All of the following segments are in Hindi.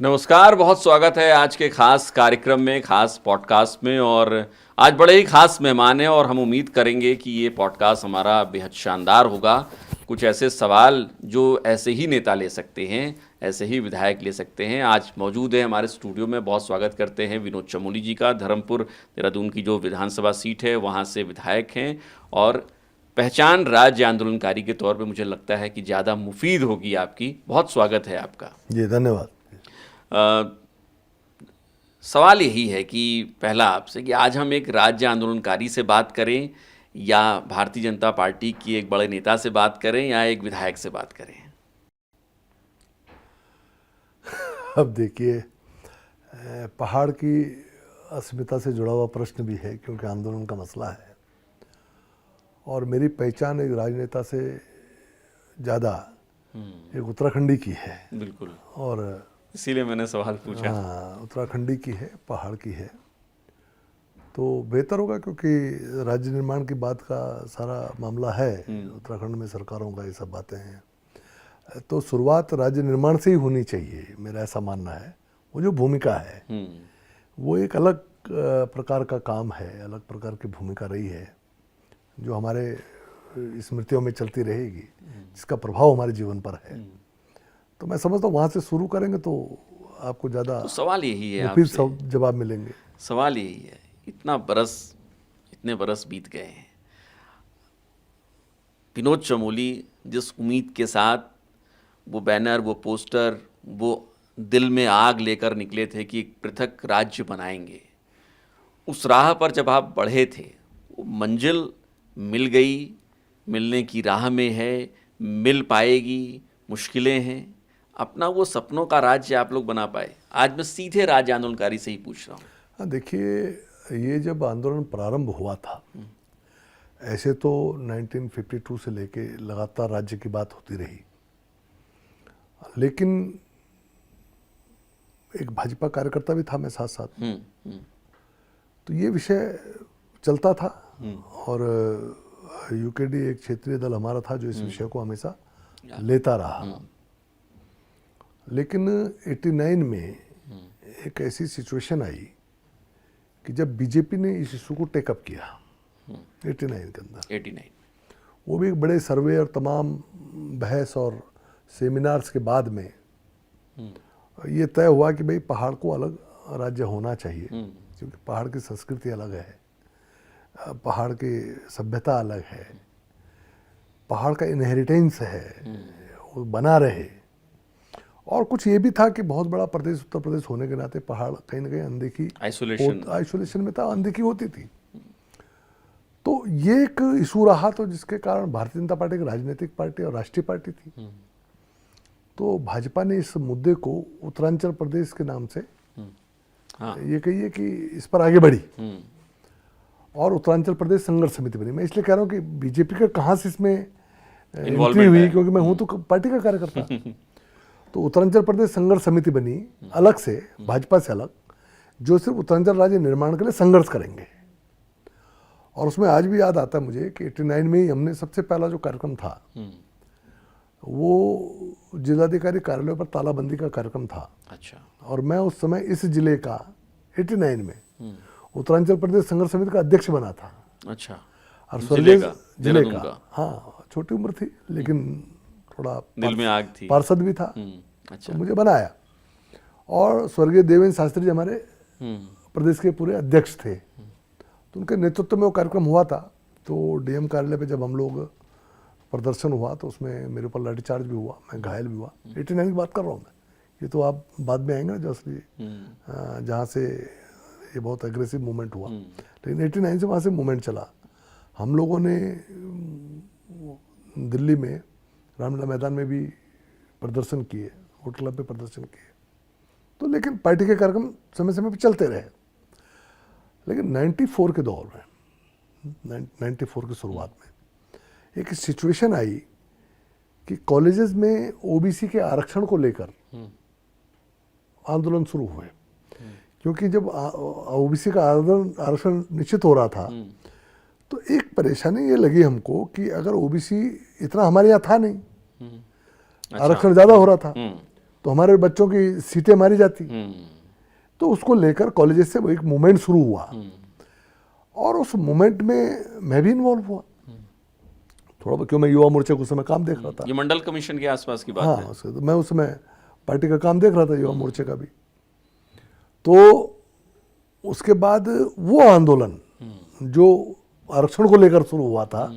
नमस्कार, बहुत स्वागत है आज के खास कार्यक्रम में, खास पॉडकास्ट में। और आज बड़े ही खास मेहमान हैं और हम उम्मीद करेंगे कि ये पॉडकास्ट हमारा बेहद शानदार होगा। कुछ ऐसे सवाल जो ऐसे ही नेता ले सकते हैं, ऐसे ही विधायक ले सकते हैं, आज मौजूद है हमारे स्टूडियो में। बहुत स्वागत करते हैं विनोद चमोली जी का। धर्मपुर देहरादून की जो विधानसभा सीट है वहाँ से विधायक हैं और पहचान राज्य आंदोलनकारी के तौर पे मुझे लगता है कि ज़्यादा मुफीद होगी आपकी। बहुत स्वागत है आपका जी, धन्यवाद। सवाल यही है कि पहला आपसे कि आज हम एक राज्य आंदोलनकारी से बात करें या भारतीय जनता पार्टी की एक बड़े नेता से बात करें या एक विधायक से बात करें। अब देखिए, पहाड़ की अस्मिता से जुड़ा हुआ प्रश्न भी है क्योंकि आंदोलन का मसला है और मेरी पहचान एक राजनेता से ज़्यादा एक उत्तराखंडी की है। बिल्कुल, और इसीलिए मैंने सवाल पूछा। हाँ, उत्तराखंडी की है, पहाड़ की है, तो बेहतर होगा क्योंकि राज्य निर्माण की बात का सारा मामला है। उत्तराखंड में सरकारों का ये सब बातें हैं, तो शुरुआत राज्य निर्माण से ही होनी चाहिए, मेरा ऐसा मानना है। वो जो भूमिका है वो एक अलग प्रकार का काम है, अलग प्रकार की भूमिका रही है जो हमारे स्मृतियों में चलती रहेगी, जिसका प्रभाव हमारे जीवन पर है। तो मैं समझता हूँ वहाँ से शुरू करेंगे तो आपको ज़्यादा तो सवाल यही है फिर आपसे, सब जवाब मिलेंगे। सवाल यही है, इतने बरस बीत गए हैं, विनोद चमोली जिस उम्मीद के साथ वो बैनर, वो पोस्टर, वो दिल में आग लेकर निकले थे कि एक पृथक राज्य बनाएंगे, उस राह पर जब आप बढ़े थे, वो मंजिल मिल गई, मिलने की राह में है, मिल पाएगी, मुश्किलें हैं, अपना वो सपनों का राज्य आप लोग बना पाए? आज मैं सीधे राज्य आंदोलनकारी से ही पूछ रहा हूँ। हाँ, देखिए, ये जब आंदोलन प्रारंभ हुआ था, ऐसे तो 1952 से लेके लगातार राज्य की बात होती रही, लेकिन एक भाजपा कार्यकर्ता भी था मैं साथ साथ, तो ये विषय चलता था और यूकेडी एक क्षेत्रीय दल हमारा था जो इस विषय को हमेशा लेता रहा। लेकिन 89 में एक ऐसी सिचुएशन आई कि जब बीजेपी ने इस इशू को टेकअप किया 89 के अंदर, 89 वो भी एक बड़े सर्वे और तमाम बहस और सेमिनार्स के बाद में ये तय हुआ कि भाई पहाड़ को अलग राज्य होना चाहिए, क्योंकि पहाड़ की संस्कृति अलग है, पहाड़ की सभ्यता अलग है, पहाड़ का इनहेरिटेंस है, वो बना रहे। और कुछ ये भी था कि बहुत बड़ा प्रदेश उत्तर प्रदेश होने के नाते पहाड़ कहीं ना कहीं अनदेखी, आइसोलेशन में था, अनदेखी होती थी। तो ये एक इशू रहा, तो जिसके कारण भारतीय जनता पार्टी एक राजनीतिक पार्टी और राष्ट्रीय पार्टी थी, तो भाजपा ने इस मुद्दे को उत्तरांचल प्रदेश के नाम से ये कहिए कि इस पर आगे बढ़ी और उत्तरांचल प्रदेश संघर्ष समिति बनी। मैं इसलिए कह रहा हूँ कि बीजेपी का कहाँ से इसमें एंट्री हुई, क्योंकि मैं हूँ तो पार्टी का कार्यकर्ता। तो उत्तरांचल प्रदेश संघर्ष समिति बनी अलग से, भाजपा से अलग, जो सिर्फ उत्तरांचल राज्य निर्माण के लिए संघर्ष करेंगे। और उसमें आज भी याद आता है मुझे कि 89 में ही हमने सबसे पहला जो कार्यक्रम था वो जिलाधिकारी कार्यालय पर तालाबंदी का कार्यक्रम था। अच्छा। और मैं उस समय इस जिले का 89 में उत्तरांचल प्रदेश संघर्ष समिति का अध्यक्ष बना था। अच्छा। और स्वर्गीय जिले का का, हाँ, छोटी उम्र थी लेकिन थोड़ा दिल में आग थी, पार्षद भी था। अच्छा। तो मुझे बनाया और स्वर्गीय देवेंद्र शास्त्री जी हमारे प्रदेश के पूरे अध्यक्ष थे, तो उनके नेतृत्व में वो कार्यक्रम हुआ था। तो डीएम कार्यालय पे जब हम लोग प्रदर्शन हुआ तो उसमें मेरे ऊपर लाठीचार्ज भी हुआ, मैं घायल भी हुआ। 89 की बात कर रहा हूँ मैं, ये तो आप बाद में आएंगे ना जो असली जहाँ से ये बहुत एग्रेसिव मूवमेंट हुआ, लेकिन 89 से वहाँ से मूवमेंट चला। हम लोगों ने दिल्ली में रामलीला मैदान में भी प्रदर्शन किए, होटल क्लब पे प्रदर्शन किए, तो लेकिन पार्टी के कार्यक्रम समय समय पर चलते रहे। लेकिन 94 के दौर में, 94 की शुरुआत में एक सिचुएशन आई कि कॉलेजेस में ओबीसी के आरक्षण को लेकर आंदोलन शुरू हुए, क्योंकि जब ओबीसी का आरक्षण निश्चित हो रहा था तो एक परेशानी ये लगी हमको कि अगर ओबीसी इतना हमारे यहाँ था नहीं, आरक्षण ज़्यादा हो रहा था, तो हमारे बच्चों की सीटें मारी जाती। तो उसको लेकर कॉलेजेस से वो एक मूवमेंट शुरू हुआ और उस मूवमेंट में मैं भी इन्वॉल्व हुआ थोड़ा, क्यों मैं युवा मोर्चे को उस समय काम देख रहा था। ये मंडल कमीशन के आसपास की बात हाँ, है। तो मैं उस समय पार्टी का काम देख रहा था, युवा मोर्चे का भी। तो उसके बाद वो आंदोलन जो आरक्षण को लेकर शुरू हुआ था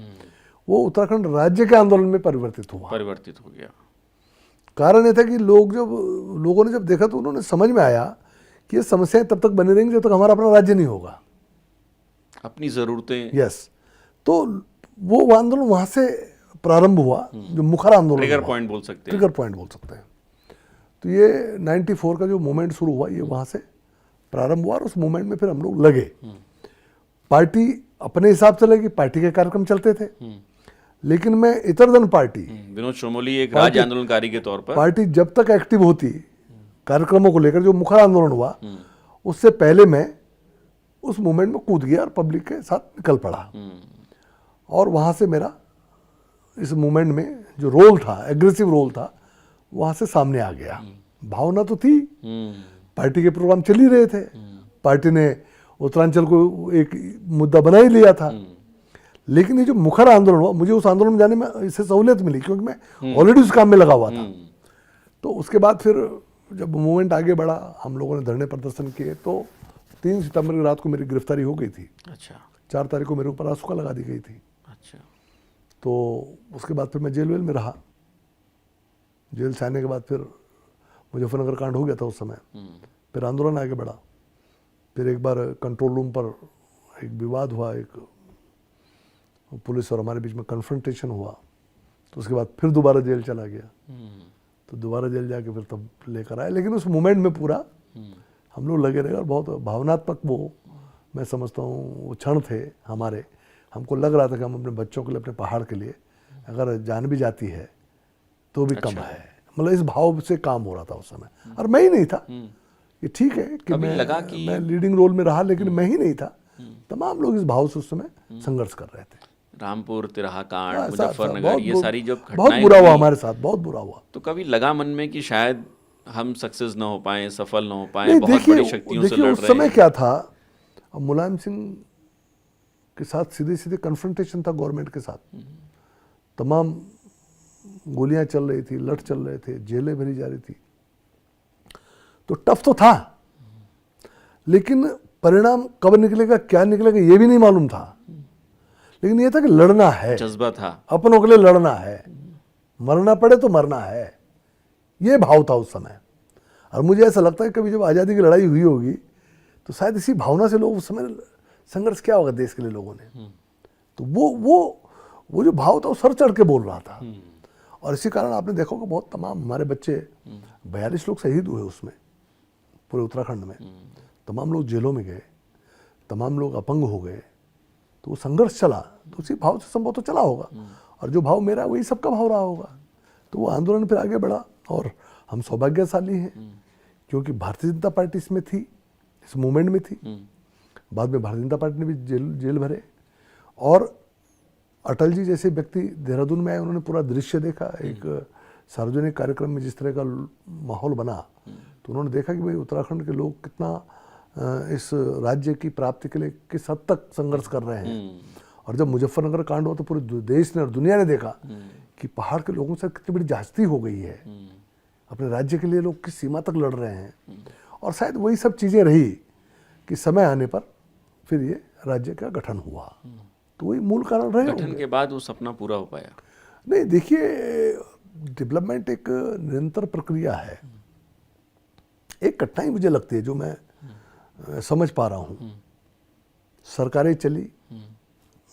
वो उत्तराखंड राज्य के आंदोलन में परिवर्तित हो गया। कारण ये था कि लोगों ने जब देखा तो उन्होंने समझ में आया कि ये समस्याएं तब तक बनी रहेंगी जब तक हमारा अपना राज्य नहीं होगा, अपनी जरूरतें। यस। तो वो आंदोलन वहां से प्रारंभ हुआ, जो मुखर आंदोलन, ट्रिगर पॉइंट बोल सकते हैं। तो ये 94 का जो मूवमेंट शुरू हुआ ये वहां से प्रारंभ हुआ और उस मूवमेंट में फिर हम लोग लगे। पार्टी अपने हिसाब से लगी, पार्टी के कार्यक्रम चलते थे, लेकिन मैं इतर देन पार्टी, विनोद चमोली एक राज्य आंदोलनकारी के तौर पर, पार्टी जब तक एक्टिव होती कार्यक्रमों को लेकर, जो मुखर आंदोलन हुआ उससे पहले मैं उस मूवमेंट में कूद गया और पब्लिक के साथ निकल पड़ा। और वहां से मेरा इस मूवमेंट में जो रोल था, एग्रेसिव रोल था, वहां से सामने आ गया। भावना तो थी, पार्टी के प्रोग्राम चल ही रहे थे, पार्टी ने उत्तरांचल को एक मुद्दा बना ही लिया था, लेकिन ये जो मुखर आंदोलन हुआ, मुझे उस आंदोलन में जाने में इससे सहूलियत मिली क्योंकि मैं ऑलरेडी उस काम में लगा हुआ था। तो उसके बाद फिर जब मूवमेंट आगे बढ़ा, हम लोगों ने धरने प्रदर्शन किए, तो 3 सितंबर की रात को मेरी गिरफ्तारी हो गई थी। अच्छा। 4 तारीख को मेरे ऊपर आसूका लगा दी गई थी। अच्छा। तो उसके बाद फिर मैं जेल वेल में रहा। जेल से आने के बाद फिर मुजफ्फरनगर कांड हो गया था उस समय। फिर आंदोलन आगे बढ़ा। फिर एक बार कंट्रोल रूम पर एक विवाद हुआ, एक पुलिस और हमारे बीच में कन्फ्रंटेशन हुआ। तो उसके बाद फिर दोबारा जेल चला गया। तो दोबारा जेल जाके फिर तब लेकर आए। लेकिन उस मोमेंट में पूरा हम लोग लगे रहे और बहुत भावनात्मक वो, मैं समझता हूँ, वो क्षण थे हमारे। हमको लग रहा था कि हम अपने बच्चों के लिए, अपने पहाड़ के लिए अगर जान भी जाती है तो भी कम है। मतलब इस भाव से काम हो रहा था उस समय। और मैं ही नहीं था, ये ठीक है कि मैं लीडिंग रोल में रहा, लेकिन मैं ही नहीं था। तमाम लोग इस भाव से उस समय संघर्ष कर रहे थे। रामपुर तिराहा कांड, मुजफ्फरनगर, ये सारी जो घटनाएं, बहुत बुरा हुआ हमारे साथ, बहुत बुरा हुआ। तो कभी लगा मन में कि शायद हम सक्सेस ना हो पाए, सफल ना हो पाए, बहुत बड़ी शक्तियों से लड़ रहे हैं। उस समय क्या था, अब मुलायम सिंह के साथ सीधे सीधे कन्फ्रंटेशन था गवर्नमेंट के साथ। तमाम गोलियां चल रही थी, लठ चल रहे थे, जेलें भरी जा रही थी। तो टफ तो था, लेकिन परिणाम कब निकलेगा, क्या निकलेगा, ये भी नहीं मालूम था। लेकिन ये था कि लड़ना है, जज्बा था, अपनों के लिए लड़ना है, मरना पड़े तो मरना है, ये भाव था उस समय। और मुझे ऐसा लगता है कभी जब आज़ादी की लड़ाई हुई होगी तो शायद इसी भावना से लोग उस समय संघर्ष किया होगा देश के लिए लोगों ने। तो वो जो भाव था वो सर चढ़ के बोल रहा था। और इसी कारण आपने देखा कि बहुत तमाम हमारे बच्चे, 42 लोग शहीद हुए उसमें, पूरे उत्तराखंड में। तमाम लोग जेलों में गए, तमाम लोग अपंग हो गए। तो वो संघर्ष चला, तो उसी भाव से संभव तो चला होगा। और जो भाव मेरा वही सबका भाव रहा होगा। तो वो आंदोलन फिर आगे बढ़ा और हम सौभाग्यशाली हैं क्योंकि भारतीय जनता पार्टी इसमें थी, इस मूवमेंट में थी। बाद में भारतीय जनता पार्टी ने भी जेल भरे। और अटल जी जैसे व्यक्ति देहरादून में आए, उन्होंने पूरा दृश्य देखा। एक सार्वजनिक कार्यक्रम में जिस तरह का माहौल बना, तो उन्होंने देखा कि भाई उत्तराखंड के लोग कितना इस राज्य की प्राप्ति के लिए किस हद तक संघर्ष कर रहे हैं। और जब मुजफ्फरनगर कांड हुआ तो पूरे देश ने और दुनिया ने देखा कि पहाड़ के लोगों से कितनी बड़ी जास्ती हो गई है, अपने राज्य के लिए लोग किस सीमा तक लड़ रहे हैं। और शायद वही सब चीज़ें रही कि समय आने पर फिर ये राज्य का गठन हुआ। तो वही मूल कारण रहे। गठन के बाद वो सपना पूरा हो पाया? नहीं, देखिए, डेवलपमेंट एक निरंतर प्रक्रिया है। एक कठिनाई मुझे लगती है जो मैं समझ पा रहा हूँ। सरकारें चली,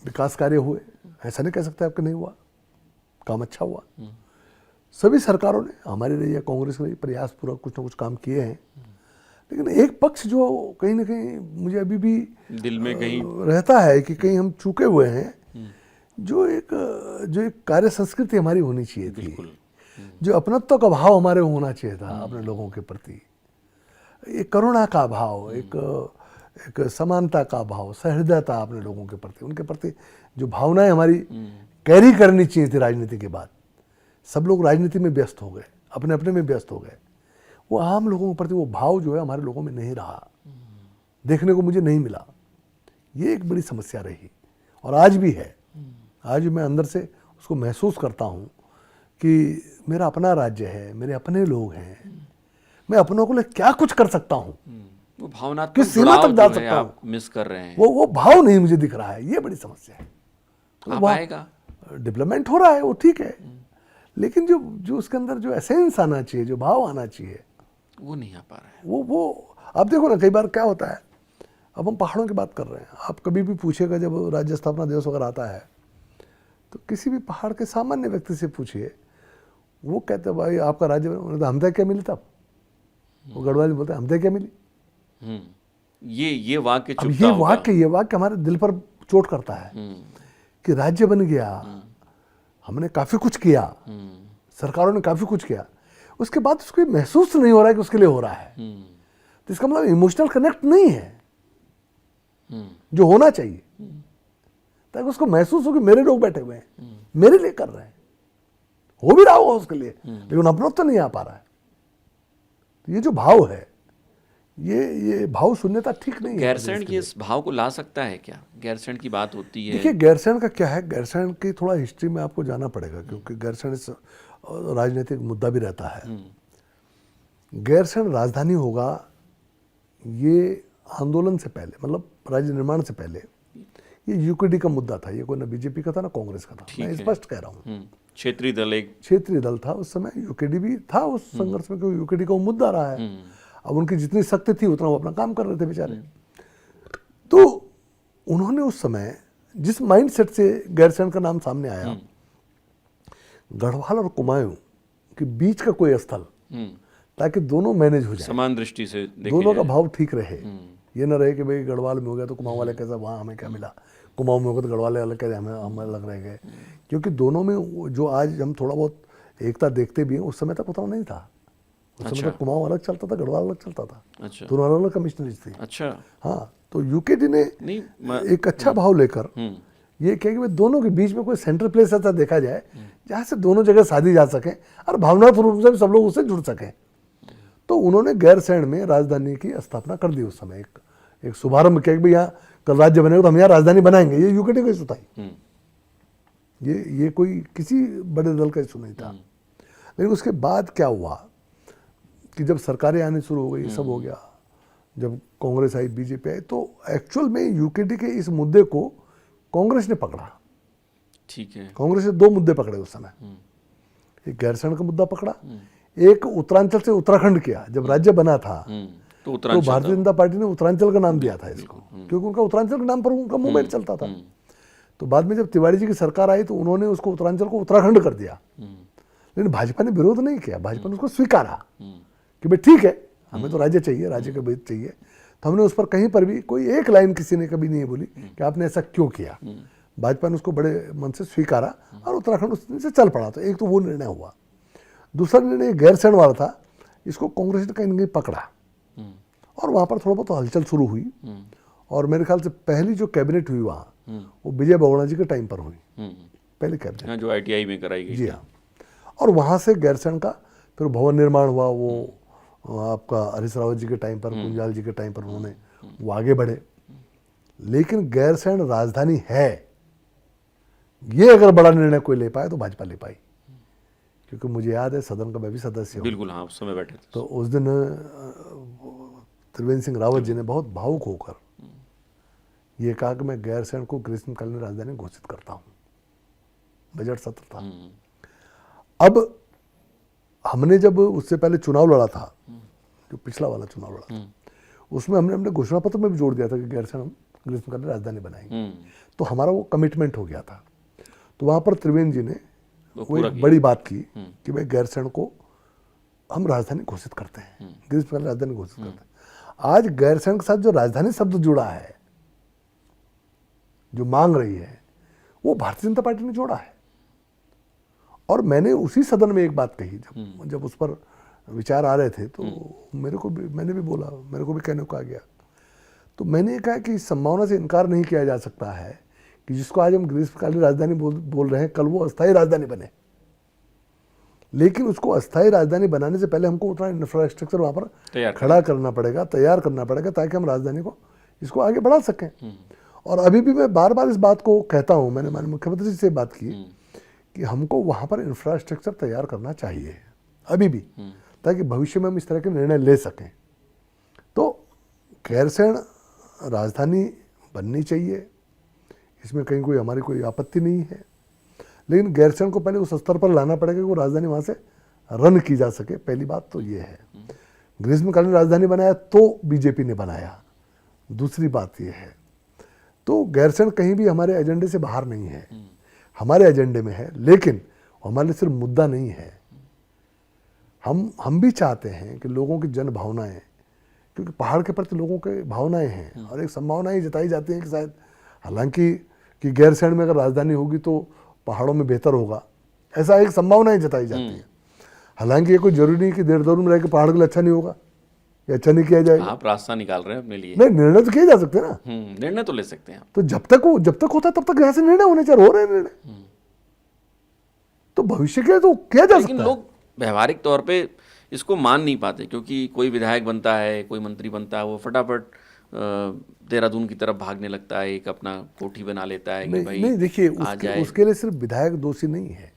विकास कार्य हुए, ऐसा नहीं कह सकते आपके नहीं हुआ, काम अच्छा हुआ। सभी सरकारों ने, हमारी रही है, कांग्रेस ने प्रयास पूरा कुछ ना कुछ काम किए हैं। लेकिन एक पक्ष जो कहीं ना कहीं मुझे अभी भी दिल में कहीं रहता है कि कहीं हम चूके हुए हैं। जो एक कार्य संस्कृति हमारी होनी चाहिए थी, जो अपनत्व का भाव हमारे होना चाहिए था अपने लोगों के प्रति, एक करुणा का भाव, एक समानता का भाव, सहृदयता अपने लोगों के प्रति, उनके प्रति जो भावनाएं हमारी कैरी करनी चाहिए थी राजनीति के बाद। सब लोग राजनीति में व्यस्त हो गए, अपने अपने में व्यस्त हो गए। वो आम लोगों के प्रति वो भाव जो है हमारे लोगों में नहीं रहा, देखने को मुझे नहीं मिला। ये एक बड़ी समस्या रही और आज भी है। आज भी मैं अंदर से उसको महसूस करता हूँ कि मेरा अपना राज्य है, मेरे अपने लोग हैं, मैं अपनों को लिए क्या कुछ कर सकता हूँ, वो भावनात्मक किस सीमा तक जा जुड़ाव जो है सकता हूँ, आप मिस कर रहे हैं। वो भाव नहीं मुझे दिख रहा है। ये बड़ी समस्या है। आ पाएगा? डेवलपमेंट हो रहा है, वो ठीक है, लेकिन जो उसके अंदर जो एसेंस आना चाहिए, जो भाव आना चाहिए, वो नहीं आ पा रहा है। वो आप देखो ना, कई बार क्या होता है, अब हम पहाड़ों की बात कर रहे हैं, आप कभी भी पूछिएगा जब राज्य स्थापना दिवस वगैरह आता है तो किसी भी पहाड़ के सामान्य व्यक्ति से पूछिए, वो कहते हैं भाई आपका राज्य बना, उन्हें तो हमदे क्या मिली तब, वो गढ़वाली बोलते हैं हमदे क्या मिली। ये वाक्य अब चुभता ये वाक्य हमारे दिल पर चोट करता है कि राज्य बन गया, हमने काफी कुछ किया, सरकारों ने काफी कुछ किया, उसके बाद उसको ये महसूस नहीं हो रहा है कि उसके लिए हो रहा है। तो इसका मतलब इमोशनल कनेक्ट नहीं है जो होना चाहिए, ताकि उसको महसूस हो कि मेरे लोग बैठे हुए हैं, मेरे लिए कर रहे हैं, हो भी रहा होगा उसके लिए, लेकिन अपना तो नहीं आ पा रहा है। तो ये जो भाव है, ये भाव शून्यता ठीक नहीं है। गैरसैंण की इस भाव को ला सकता है क्या? गैरसैंण की बात होती है। देखिए गैरसैंण का क्या है, गैरसैंण की थोड़ा हिस्ट्री में आपको जाना पड़ेगा, क्योंकि गैरसैंण राजनीतिक मुद्दा भी रहता है। गैरसैंण राजधानी होगा, ये आंदोलन से पहले, मतलब राज्य निर्माण से पहले, ये यूकेडी का मुद्दा था। ये कोई ना बीजेपी का था ना कांग्रेस का था, मैं स्पष्ट कह रहा हूँ। क्षेत्रीय दल, एक क्षेत्रीय दल था उस समय, यूकेडी भी था उस संघर्ष में, क्योंकि यूकेडी का वो मुद्दा रहा है। अब उनकी जितनी शक्ति थी उतना वो अपना काम कर रहे थे बेचारे। तो उन्होंने उस समय जिस माइंडसेट से गैरसैंण का नाम सामने आया, गढ़वाल और कुमाऊं के बीच का कोई स्थल, ताकि दोनों मैनेज हो जाए, समान दृष्टि से देखे दोनों का जाए। भाव ठीक रहे। ये ना रहे कि भाई गढ़वाल में हो गया तो कुमाऊं वाले कैसा, वहाँ हमें क्या मिला, कुमाऊं में हो गया तो गढ़वाल अलग कैसे, हमें अलग रह गए। क्योंकि दोनों में जो आज हम थोड़ा बहुत एकता देखते भी हैं, उस समय तक उतना नहीं था। उस समय तक कुमाऊं अलग चलता था, गढ़वाल अलग चलता था, अच्छा, दोनों अलग अलग कमिश्नरीज थी। अच्छा, हाँ, तो यूकेडी ने नहीं एक अच्छा भाव लेकर ये कहे कि भाई दोनों के बीच में कोई सेंटर प्लेस ऐसा देखा जाए जहाँ से दोनों जगह साधी जा सके और भावनात्मक रूप से भी सब लोग उससे जुड़ सकें। तो उन्होंने गैरसैंण में राजधानी की स्थापना कर दी। उस समय एक शुभारंभ किया कि भाई यहाँ कल राज्य बनेगा तो हम यहाँ राजधानी बनाएंगे। ये यूकेडी का इशू था, ये कोई किसी बड़े दल का इशू नहीं था। लेकिन उसके बाद क्या हुआ कि जब सरकारें आनी शुरू हो गई, सब हो गया, जब कांग्रेस आई, बीजेपी आई, तो एक्चुअल में यूकेडी के इस मुद्दे को कांग्रेस ने पकड़ा। ठीक है। कांग्रेस ने दो मुद्दे पकड़े उस समय, एक गैरसैंण का मुद्दा पकड़ा, एक उत्तरांचल से उत्तराखंड किया। जब राज्य बना था तो भारतीय जनता पार्टी ने उत्तरांचल का नाम दिया था इसको, क्योंकि उनका उत्तरांचल के नाम पर उनका मूवमेंट चलता था। तो बाद में जब तिवारी जी की सरकार आई तो उन्होंने उसको उत्तरांचल को उत्तराखंड कर दिया। लेकिन भाजपा ने विरोध नहीं किया, भाजपा ने उसको स्वीकारा कि भाई ठीक है, हमें तो राज्य चाहिए, राज्य का भेद चाहिए। तो हमने उस पर कहीं पर भी कोई एक लाइन किसी ने कभी नहीं बोली कि आपने ऐसा क्यों किया। भाजपा ने उसको बड़े मन से स्वीकारा और उत्तराखंड उससे चल पड़ा। तो एक तो वो निर्णय हुआ। दूसरा निर्णय गैरसैंण वाला था, इसको कांग्रेस ने कहीं न कहीं पकड़ा और वहाँ पर थोड़ा बहुत हलचल शुरू हुई। और मेरे ख्याल से पहली जो कैबिनेट हुई वहाँ, वो विजय बहुगुणा जी के टाइम पर हुई, पहली कैबिनेट, जो ITI में कराई गई। जी हाँ। और वहाँ से गैरसैंण का फिर भवन निर्माण हुआ, वो आपका हरीश रावत जी के टाइम पर, कुंजाल जी के टाइम पर उन्होंने वो आगे बढ़े। लेकिन गैरसैंण राजधानी है, ये अगर बड़ा निर्णय कोई ले पाए तो भाजपा ले पाई। क्योंकि मुझे याद है सदन का मैं भी सदस्य हूँ, बिल्कुल, हाँ, उस समय बैठे थे। तो उस दिन त्रिवेंद्र सिंह रावत जी ने बहुत भावुक होकर ये कहा कि मैं गैरसैंण को ग्रीष्मकालीन राजधानी घोषित करता हूँ। बजट सत्र था। अब हमने जब उससे पहले चुनाव लड़ा था, जो पिछला वाला चुनाव लड़ा था, उसमें हमने अपने घोषणा पत्र में भी जोड़ दिया था कि गैरसैंण हम ग्रीष्मकालीन राजधानी बनाएंगे। तो हमारा वो कमिटमेंट हो गया था। तो वहाँ पर त्रिवेंद्र जी ने वो एक बड़ी बात की कि भाई गैरसैंण को हम राजधानी घोषित करते हैं, ग्रीष्मकालीन राजधानी घोषित करते हैं। आज गैरसैंण के साथ जो राजधानी शब्द जुड़ा है, जो मांग रही है, वो भारतीय जनता पार्टी ने जोड़ा है। और मैंने उसी सदन में एक बात कही, जब उस पर विचार आ रहे थे, तो मैंने भी बोला, मेरे को भी कहने को आ गया। तो मैंने कहा कि इस संभावना से इनकार नहीं किया जा सकता है कि जिसको आज हम ग्रीष्मकालीन राजधानी बोल रहे हैं, कल वो अस्थायी राजधानी बने। लेकिन उसको अस्थायी राजधानी बनाने से पहले हमको उतना इंफ्रास्ट्रक्चर वहाँ पर तैयार खड़ा करना पड़ेगा, तैयार करना पड़ेगा, ताकि हम राजधानी को इसको आगे बढ़ा सकें। और अभी भी मैं बार बार इस बात को कहता हूँ, मैंने माननीय मुख्यमंत्री जी से बात की कि हमको वहाँ पर इंफ्रास्ट्रक्चर तैयार करना चाहिए अभी भी, ताकि भविष्य में हम इस तरह के निर्णय ले सकें। तो गैरसैंण राजधानी बननी चाहिए, इसमें कहीं कोई हमारी कोई आपत्ति नहीं है, लेकिन गैरसैंण को पहले उस स्तर पर लाना पड़ेगा कि वो राजधानी वहाँ से रन की जा सके। पहली बात तो ये है। ग्रीष्मकालीन राजधानी बनाया तो बीजेपी ने बनाया, दूसरी बात ये है। तो गैरसैंण कहीं भी हमारे एजेंडे से बाहर नहीं है, हमारे एजेंडे में है, लेकिन हमारे लिए सिर्फ मुद्दा नहीं है। हम भी चाहते हैं कि लोगों की जन भावनाएं, क्योंकि पहाड़ के प्रति लोगों के भावनाएं हैं और एक संभावनाएं जताई जाती हैं कि शायद, हालांकि कि गैरसैंण में अगर राजधानी होगी तो पहाड़ों में बेहतर होगा, ऐसा एक संभावनाएं जताई जाती है। हालांकि ये कोई जरूरी नहीं कि देहरादून में रह के पहाड़ के लिए अच्छा नहीं होगा या अच्छा नहीं किया जाएगा। आप रास्ता निकाल रहे हैं अपने लिए। नहीं, निर्णय तो किए जा सकते हैं ना। निर्णय तो ले सकते हैं। तो जब तक होता है तब तक यहाँ से निर्णय होने चाहिए, हो रहे हैं निर्णय, तो भविष्य के लिए तो किया जा सकता लेकिन है। लोग व्यवहारिक तौर पे इसको मान नहीं पाते, क्योंकि कोई विधायक बनता है, कोई मंत्री बनता है, वो फटाफट देहरादून की तरफ भागने लगता है, एक अपना कोठी बना लेता है कि भाई नहीं देखिए, आ जाए। उसके लिए सिर्फ विधायक दोषी नहीं है,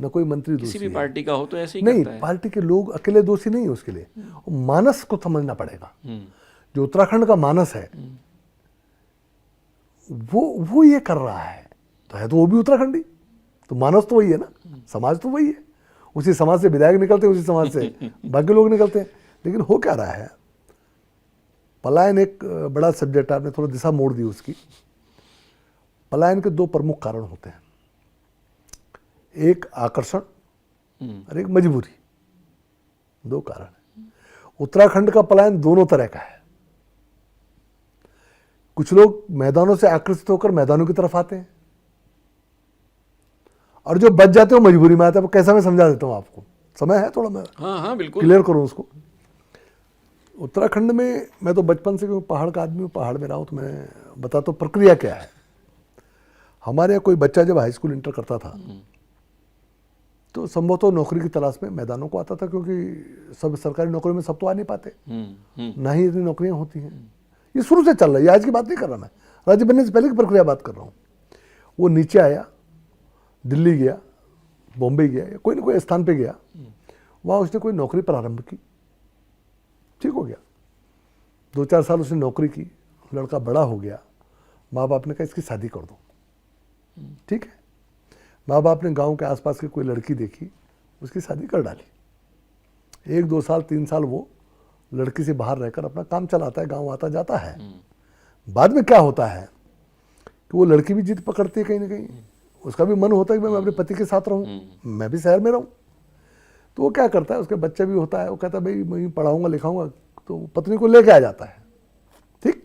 न कोई मंत्री दोषी किसी भी है। पार्टी का हो तो ऐसे ही नहीं, करता है। पार्टी के लोग अकेले दोषी नहीं है उसके लिए, मानस को समझना पड़ेगा। जो उत्तराखंड का मानस है वो ये कर रहा है, तो वो भी उत्तराखंडी, तो मानस तो वही है ना, समाज तो वही है। उसी समाज से विधायक निकलते हैं, उसी समाज से बाकी लोग निकलते हैं। लेकिन हो क्या रहा है, पलायन एक बड़ा सब्जेक्ट है, आपने थोड़ा दिशा मोड़ दी उसकी। पलायन के दो प्रमुख कारण होते हैं, एक आकर्षण और एक मजबूरी, दो कारण है। उत्तराखंड का पलायन दोनों तरह का है। कुछ लोग मैदानों से आकर्षित होकर मैदानों की तरफ आते हैं, और जो बच जाते हैं वो मजबूरी में आते हैं। वो कैसा, मैं समझा देता हूं आपको, समय है थोड़ा, मैं हाँ बिल्कुल क्लियर करूं उसको। उत्तराखंड में मैं तो बचपन से, क्योंकि पहाड़ का आदमी हूँ, पहाड़ में रहा हूँ, तो मैं बताता हूँ प्रक्रिया क्या है। हमारे यहाँ कोई बच्चा जब हाई स्कूल इंटर करता था तो संभवतः नौकरी की तलाश में मैदानों को आता था, क्योंकि सब सरकारी नौकरी में सब तो आ नहीं पाते, ना ही इतनी नौकरियां होती हैं। ये शुरू से चल रहा है, ये आज की बात नहीं कर रहा मैं, राज्य बनने से पहले की प्रक्रिया बात कर रहा हूँ। वो नीचे आया, दिल्ली गया, बॉम्बे गया, या कोई ना कोई स्थान पे गया, वहाँ उसने कोई नौकरी प्रारंभ की, ठीक हो गया, 2-4 साल उसने नौकरी की, लड़का बड़ा हो गया, माँ बाप ने कहा इसकी शादी कर दो, ठीक है। माँ बाप ने गांव के आसपास की कोई लड़की देखी, उसकी शादी कर डाली। 1-2 साल 3 साल वो लड़की से बाहर रहकर अपना काम चलाता है, गांव आता जाता है। बाद में क्या होता है कि वो लड़की भी जिद पकड़ती है, कहीं ना कहीं उसका भी मन होता है कि मैं अपने पति के साथ रहूं, मैं भी शहर में रहूं। तो वो क्या करता है, उसके बच्चा भी होता है, वो कहता है भाई मैं पढ़ाऊंगा लिखाऊंगा, तो पत्नी को लेके आ जाता है, ठीक।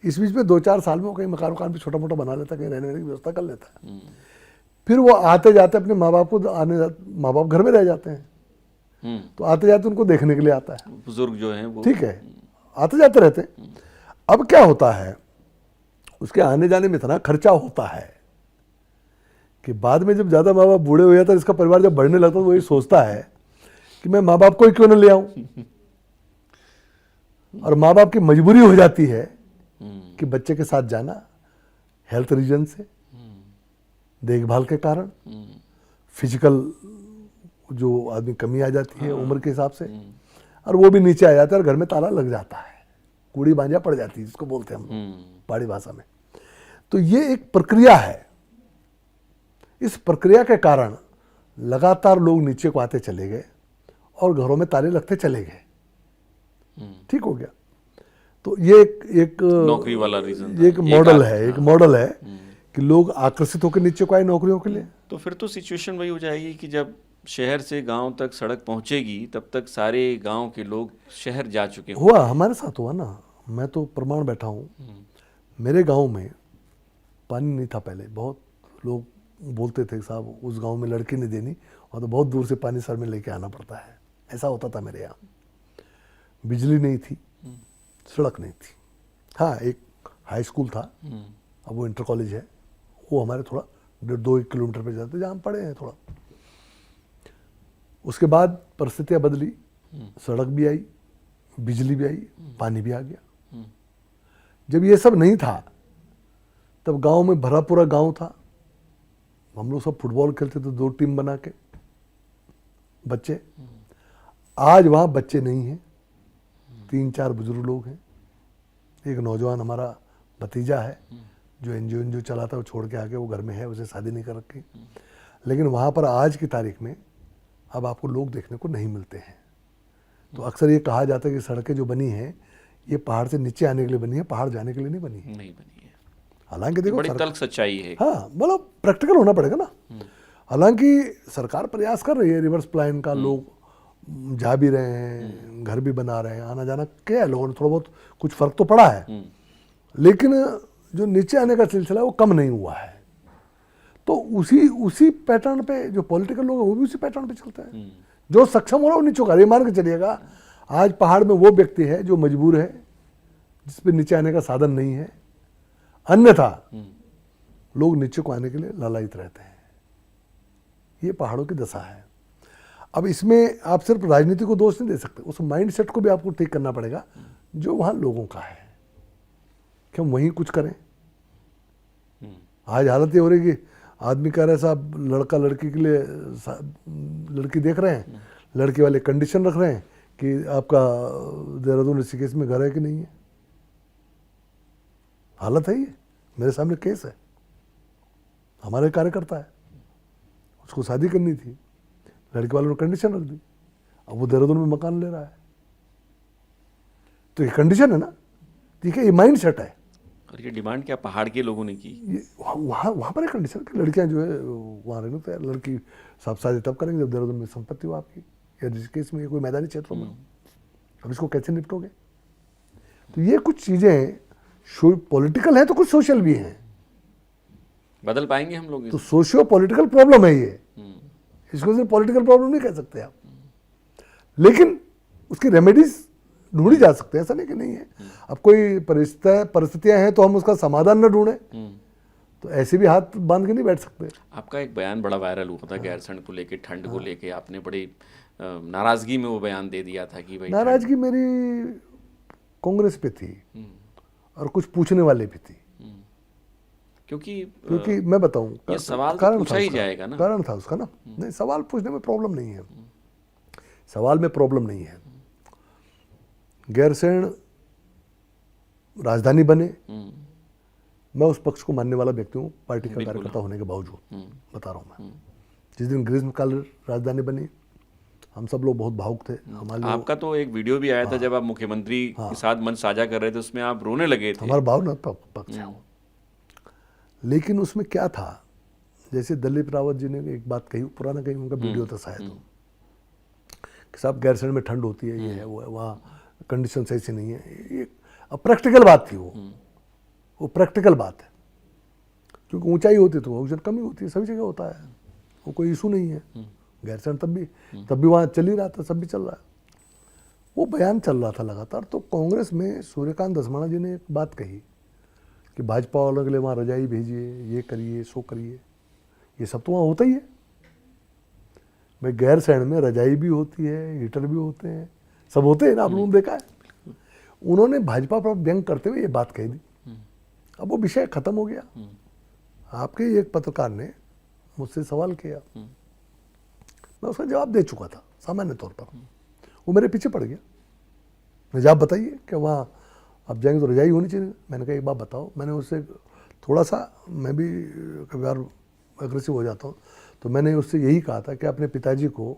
इस बीच में 2-4 साल में वो कहीं मकान भी छोटा मोटा बना लेता है, कहीं रहने की व्यवस्था कर लेता है। फिर वो आते जाते अपने माँ बाप को माँ बाप घर में रह जाते हैं, तो आते जाते उनको देखने के लिए आता है, बुजुर्ग जो हैं वो, ठीक है, आते जाते रहते हैं। अब क्या होता है, उसके आने जाने में इतना खर्चा होता है कि बाद में जब ज्यादा माँ बाप बूढ़े हो जाता है, इसका परिवार जब बढ़ने लगता है, तो वही सोचता है कि मैं माँ बाप को ही क्यों न ले आऊं। और माँ बाप की मजबूरी हो जाती है कि बच्चे के साथ जाना, हेल्थ रीजन से, देखभाल के कारण, फिजिकल जो आदमी कमी आ जाती है उम्र के हिसाब से, और वो भी नीचे आ जाता है और घर में ताला लग जाता है, कूड़ी बांझा पड़ जाती है जिसको बोलते हैं हम पहाड़ी भाषा में। तो ये एक प्रक्रिया है। इस प्रक्रिया के कारण लगातार लोग नीचे को आते चले गए और घरों में ताले लगते चले गए, ठीक हो गया। तो ये एक नौकरी वाला रीजन, एक मॉडल है, एक मॉडल है कि लोग आकर्षित होकर नीचे को आए नौकरियों के लिए। तो फिर तो सिचुएशन वही हो जाएगी कि जब शहर से गांव तक सड़क पहुंचेगी, तब तक सारे गांव के लोग शहर जा चुके हों। हुआ, हमारे साथ हुआ ना, मैं तो प्रमाण बैठा हूँ। मेरे गांव में पानी नहीं था पहले, बहुत लोग बोलते थे साहब उस गांव में लड़की नहीं देनी, और तो बहुत दूर से पानी सर में लेके आना पड़ता है, ऐसा होता था मेरे यहाँ। बिजली नहीं थी, सड़क नहीं थी। हाँ, एक हाई स्कूल था, अब वो इंटर कॉलेज है, वो हमारे थोड़ा 1.5 किलोमीटर पे जाते जहाँ हम पढ़े हैं थोड़ा। उसके बाद परिस्थितियां बदली, सड़क भी आई, बिजली भी आई, पानी भी आ गया। जब ये सब नहीं था तब गांव में भरा पूरा गांव था, हम लोग सब फुटबॉल खेलते थे 2 टीम बना के, बच्चे। आज वहां बच्चे नहीं हैं, 3-4 बुजुर्ग लोग हैं। एक नौजवान हमारा भतीजा है जो एनजीओ चलाता है, वो छोड़ के आके वो घर में है, उसे शादी नहीं कर रखी। लेकिन वहाँ पर आज की तारीख में अब आपको लोग देखने को नहीं मिलते हैं। तो अक्सर ये कहा जाता है कि सड़कें जो बनी हैं ये पहाड़ से नीचे आने के लिए बनी है, पहाड़ जाने के लिए नहीं बनी है। नहीं बनी है। हालांकि देखो बड़ी तल्ख सच्चाई है। हाँ, मतलब प्रैक्टिकल होना पड़ेगा ना। हालांकि सरकार प्रयास कर रही है, रिवर्स प्लान का, लोग जा भी रहे हैं, घर भी बना रहे हैं, आना जाना क्या है, लोगों ने थोड़ा बहुत कुछ फर्क तो पड़ा है। लेकिन जो नीचे आने का सिलसिला है वो कम नहीं हुआ है। तो उसी पैटर्न पे जो पॉलिटिकल लोग हैं वो भी उसी पैटर्न पे चलते हैं। जो सक्षम हो रहा है वो नीचे ये मान के चलिएगा, आज पहाड़ में वो व्यक्ति है जो मजबूर है, जिसपे नीचे आने का साधन नहीं है, अन्यथा लोग नीचे को आने के लिए लालायित रहते हैं। ये पहाड़ों की दशा है। अब इसमें आप सिर्फ राजनीति को दोष नहीं दे सकते, उस माइंडसेट को भी आपको ठीक करना पड़ेगा जो वहाँ लोगों का है, कि हम वहीं कुछ करें। आज हालत ये हो रही कि आदमी कह रहा है साहब लड़का लड़की के लिए लड़की देख रहे हैं, लड़के वाले कंडीशन रख रहे हैं कि आपका देहरादून ऋषिकेश में घर है कि नहीं है। हालत है ये, मेरे सामने केस है, हमारे कार्यकर्ता है, उसको शादी करनी थी, लड़के वालों ने कंडीशन रख दी, अब वो देहरादून में मकान ले रहा है। तो ये कंडीशन है ना, ठीक है, ये माइंड सेट है। और ये डिमांड क्या पहाड़ के लोगों ने की? ये वहाँ पर एक कंडीशन कि लड़कियाँ जो है वहाँ रहने तो लड़की साहब शादी तब करेंगे जब देहरादून में संपत्ति हो आपकी, या ऋषिकेश में कोई मैदानी क्षेत्रों में। अब इसको कैसे निपटोगे? तो ये कुछ चीज़ें पॉलिटिकल है तो कुछ सोशल भी हैं। बदल पाएंगे हम लोग? तो सोशियो पॉलिटिकल प्रॉब्लम है ये, इसको सिर्फ पॉलिटिकल प्रॉब्लम नहीं कह सकते आप। लेकिन उसकी रेमेडीज ढूंढी जा सकते हैं, ऐसा नहीं कि नहीं है। अब कोई परिस्थितियां हैं तो हम उसका समाधान न ढूंढें, तो ऐसे भी हाथ बांध के नहीं बैठ सकते। आपका एक बयान बड़ा वायरल हुआ था गैरसैंण को लेके, ठंड को लेके, आपने बड़ी नाराजगी में वो बयान दे दिया था कि भाई नाराजगी मेरी कांग्रेस पे थी और कुछ पूछने वाले भी थी, क्योंकि मैं बताऊं ये सवाल तो पूछा ही जाएगा ना, कारण था उसका ना। नहीं, सवाल पूछने में प्रॉब्लम नहीं है, सवाल में प्रॉब्लम नहीं है। गैरसैंण राजधानी बने, मैं उस पक्ष को मानने वाला व्यक्ति हूँ, पार्टी का कार्यकर्ता होने के बावजूद बता रहा हूँ मैं। जिस दिन ग्रीष्मकाल राजधानी बनी हम सब लोग बहुत भावुक थे। हमारे आपका तो एक वीडियो भी आया था जब आप मुख्यमंत्री के साथ मंच साझा कर रहे थे, उसमें आप रोने लगे थे। हमारा भावना पक्ष है, लेकिन उसमें क्या था, जैसे दिलीप रावत जी ने एक बात कही, पुराना कहीं उनका वीडियो था शायद, कि साहब गैरसैंण में ठंड होती है, ये है वो है, वहाँ कंडीशन सही से नहीं है। ये प्रैक्टिकल बात थी, वो प्रैक्टिकल बात है, क्योंकि ऊंचाई होती तो ऑक्सीजन कमी होती है, सभी जगह होता है, वो कोई इशू नहीं है। गैरसैंण तब भी वहाँ चल ही रहा था, सब भी चल रहा है, वो बयान चल रहा था लगातार। तो कांग्रेस में सूर्यकांत धस्माना जी ने एक बात कही कि भाजपा वालों के लिए वहाँ रजाई भेजिए, ये करिए, सो करिए, ये सब तो वहाँ होता ही है। भाई गैरसैंण में रजाई भी होती है, हीटर भी होते हैं, सब होते हैं ना, आप लोगों ने देखा है। उन्होंने भाजपा पर व्यंग करते हुए ये बात कह दी। अब वो विषय खत्म हो गया। आपके एक पत्रकार ने मुझसे सवाल किया, मैं उसका जवाब दे चुका था सामान्य तौर पर, वो मेरे पीछे पड़ गया। मैं जवाब बताइए कि वहाँ आप जाएंगे तो रजाई होनी चाहिए। मैंने कहा एक बात बताओ, मैंने उससे थोड़ा सा, मैं भी कभी बार अग्रेसिव हो जाता हूँ, तो मैंने उससे यही कहा था कि अपने पिताजी को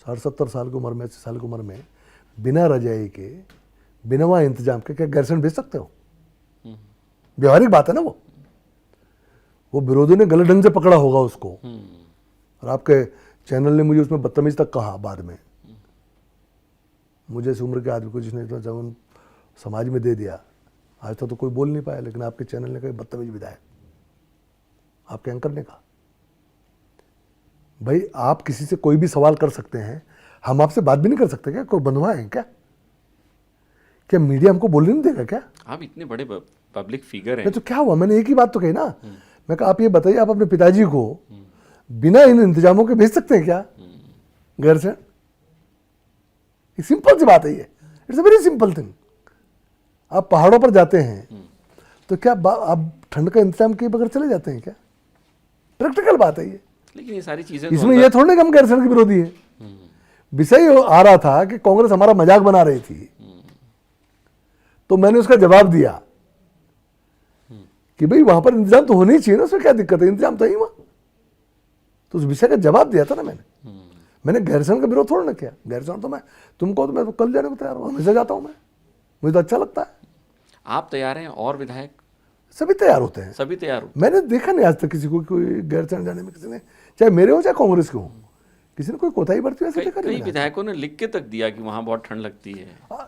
60-70 साल की उम्र में, 80 साल की उम्र में बिना रजाई के, बिना वहाँ इंतजाम के क्या गैरसैंण भेज सकते हो? व्यवहारिक बात है ना। वो विरोधी ने गलत ढंग से पकड़ा होगा उसको, और आपके चैनल ने मुझे उसमें बदतमीज तक कहा बाद में। मुझे इस उम्र के आदमी को जिसने इतना जवान समाज में दे दिया, आज तक तो कोई बोल नहीं पाया, लेकिन आपके चैनल ने कहा बदतमीज विधायक, आपके एंकर ने कहा। भाई आप किसी से कोई भी सवाल कर सकते हैं, हम आपसे बात भी नहीं कर सकते क्या? कोई बंधुआ है क्या? क्या मीडिया हमको बोलने नहीं देगा क्या? आप इतने बड़े पब्लिक फिगर हैं। तो क्या हुआ? मैंने एक ही बात तो कही ना। मैं कहा आप ये बताइए, आप अपने पिताजी को बिना इन इंतजामों के भेज सकते हैं क्या? गैरसैंण? ये सिंपल सी बात है, ये it's a very simple thing. आप पहाड़ों पर जाते हैं तो क्या आप ठंड का इंतजाम किए बगैर चले जाते हैं क्या? प्रैक्टिकल बात है ये। लेकिन ये सारी चीजें इसमें ये थोड़ी ना कि हम गैरसैंण के विरोधी हैं। विषय आ रहा था कि कांग्रेस हमारा मजाक बना रही थी, तो मैंने उसका जवाब दिया कि भाई वहां पर इंतजाम तो होना ही चाहिए ना, उसमें क्या दिक्कत है, इंतजाम तो ही वहां। तो उस विषय का जवाब दिया था ना मैंने गैरसैंण का विरोध थोड़ा ना किया। गैरसैंण तो मैं तुमको तो मैं तो कल जाने को तैयार हूँ, हमेशा जाता हूँ मैं, मुझे तो अच्छा लगता है। आप तैयार हैं और विधायक सभी तैयार होते हैं, सभी तैयार हो? मैंने देखा नहीं आज तक किसी को कोई गैरसैंण जाने में, किसी ने, चाहे मेरे हो चाहे कांग्रेस के हो, किसी ने कोई कोताही बरती ऐसे देखा नहीं। कई विधायकों ने लिख के तक दिया कि वहां बहुत ठंड लगती है।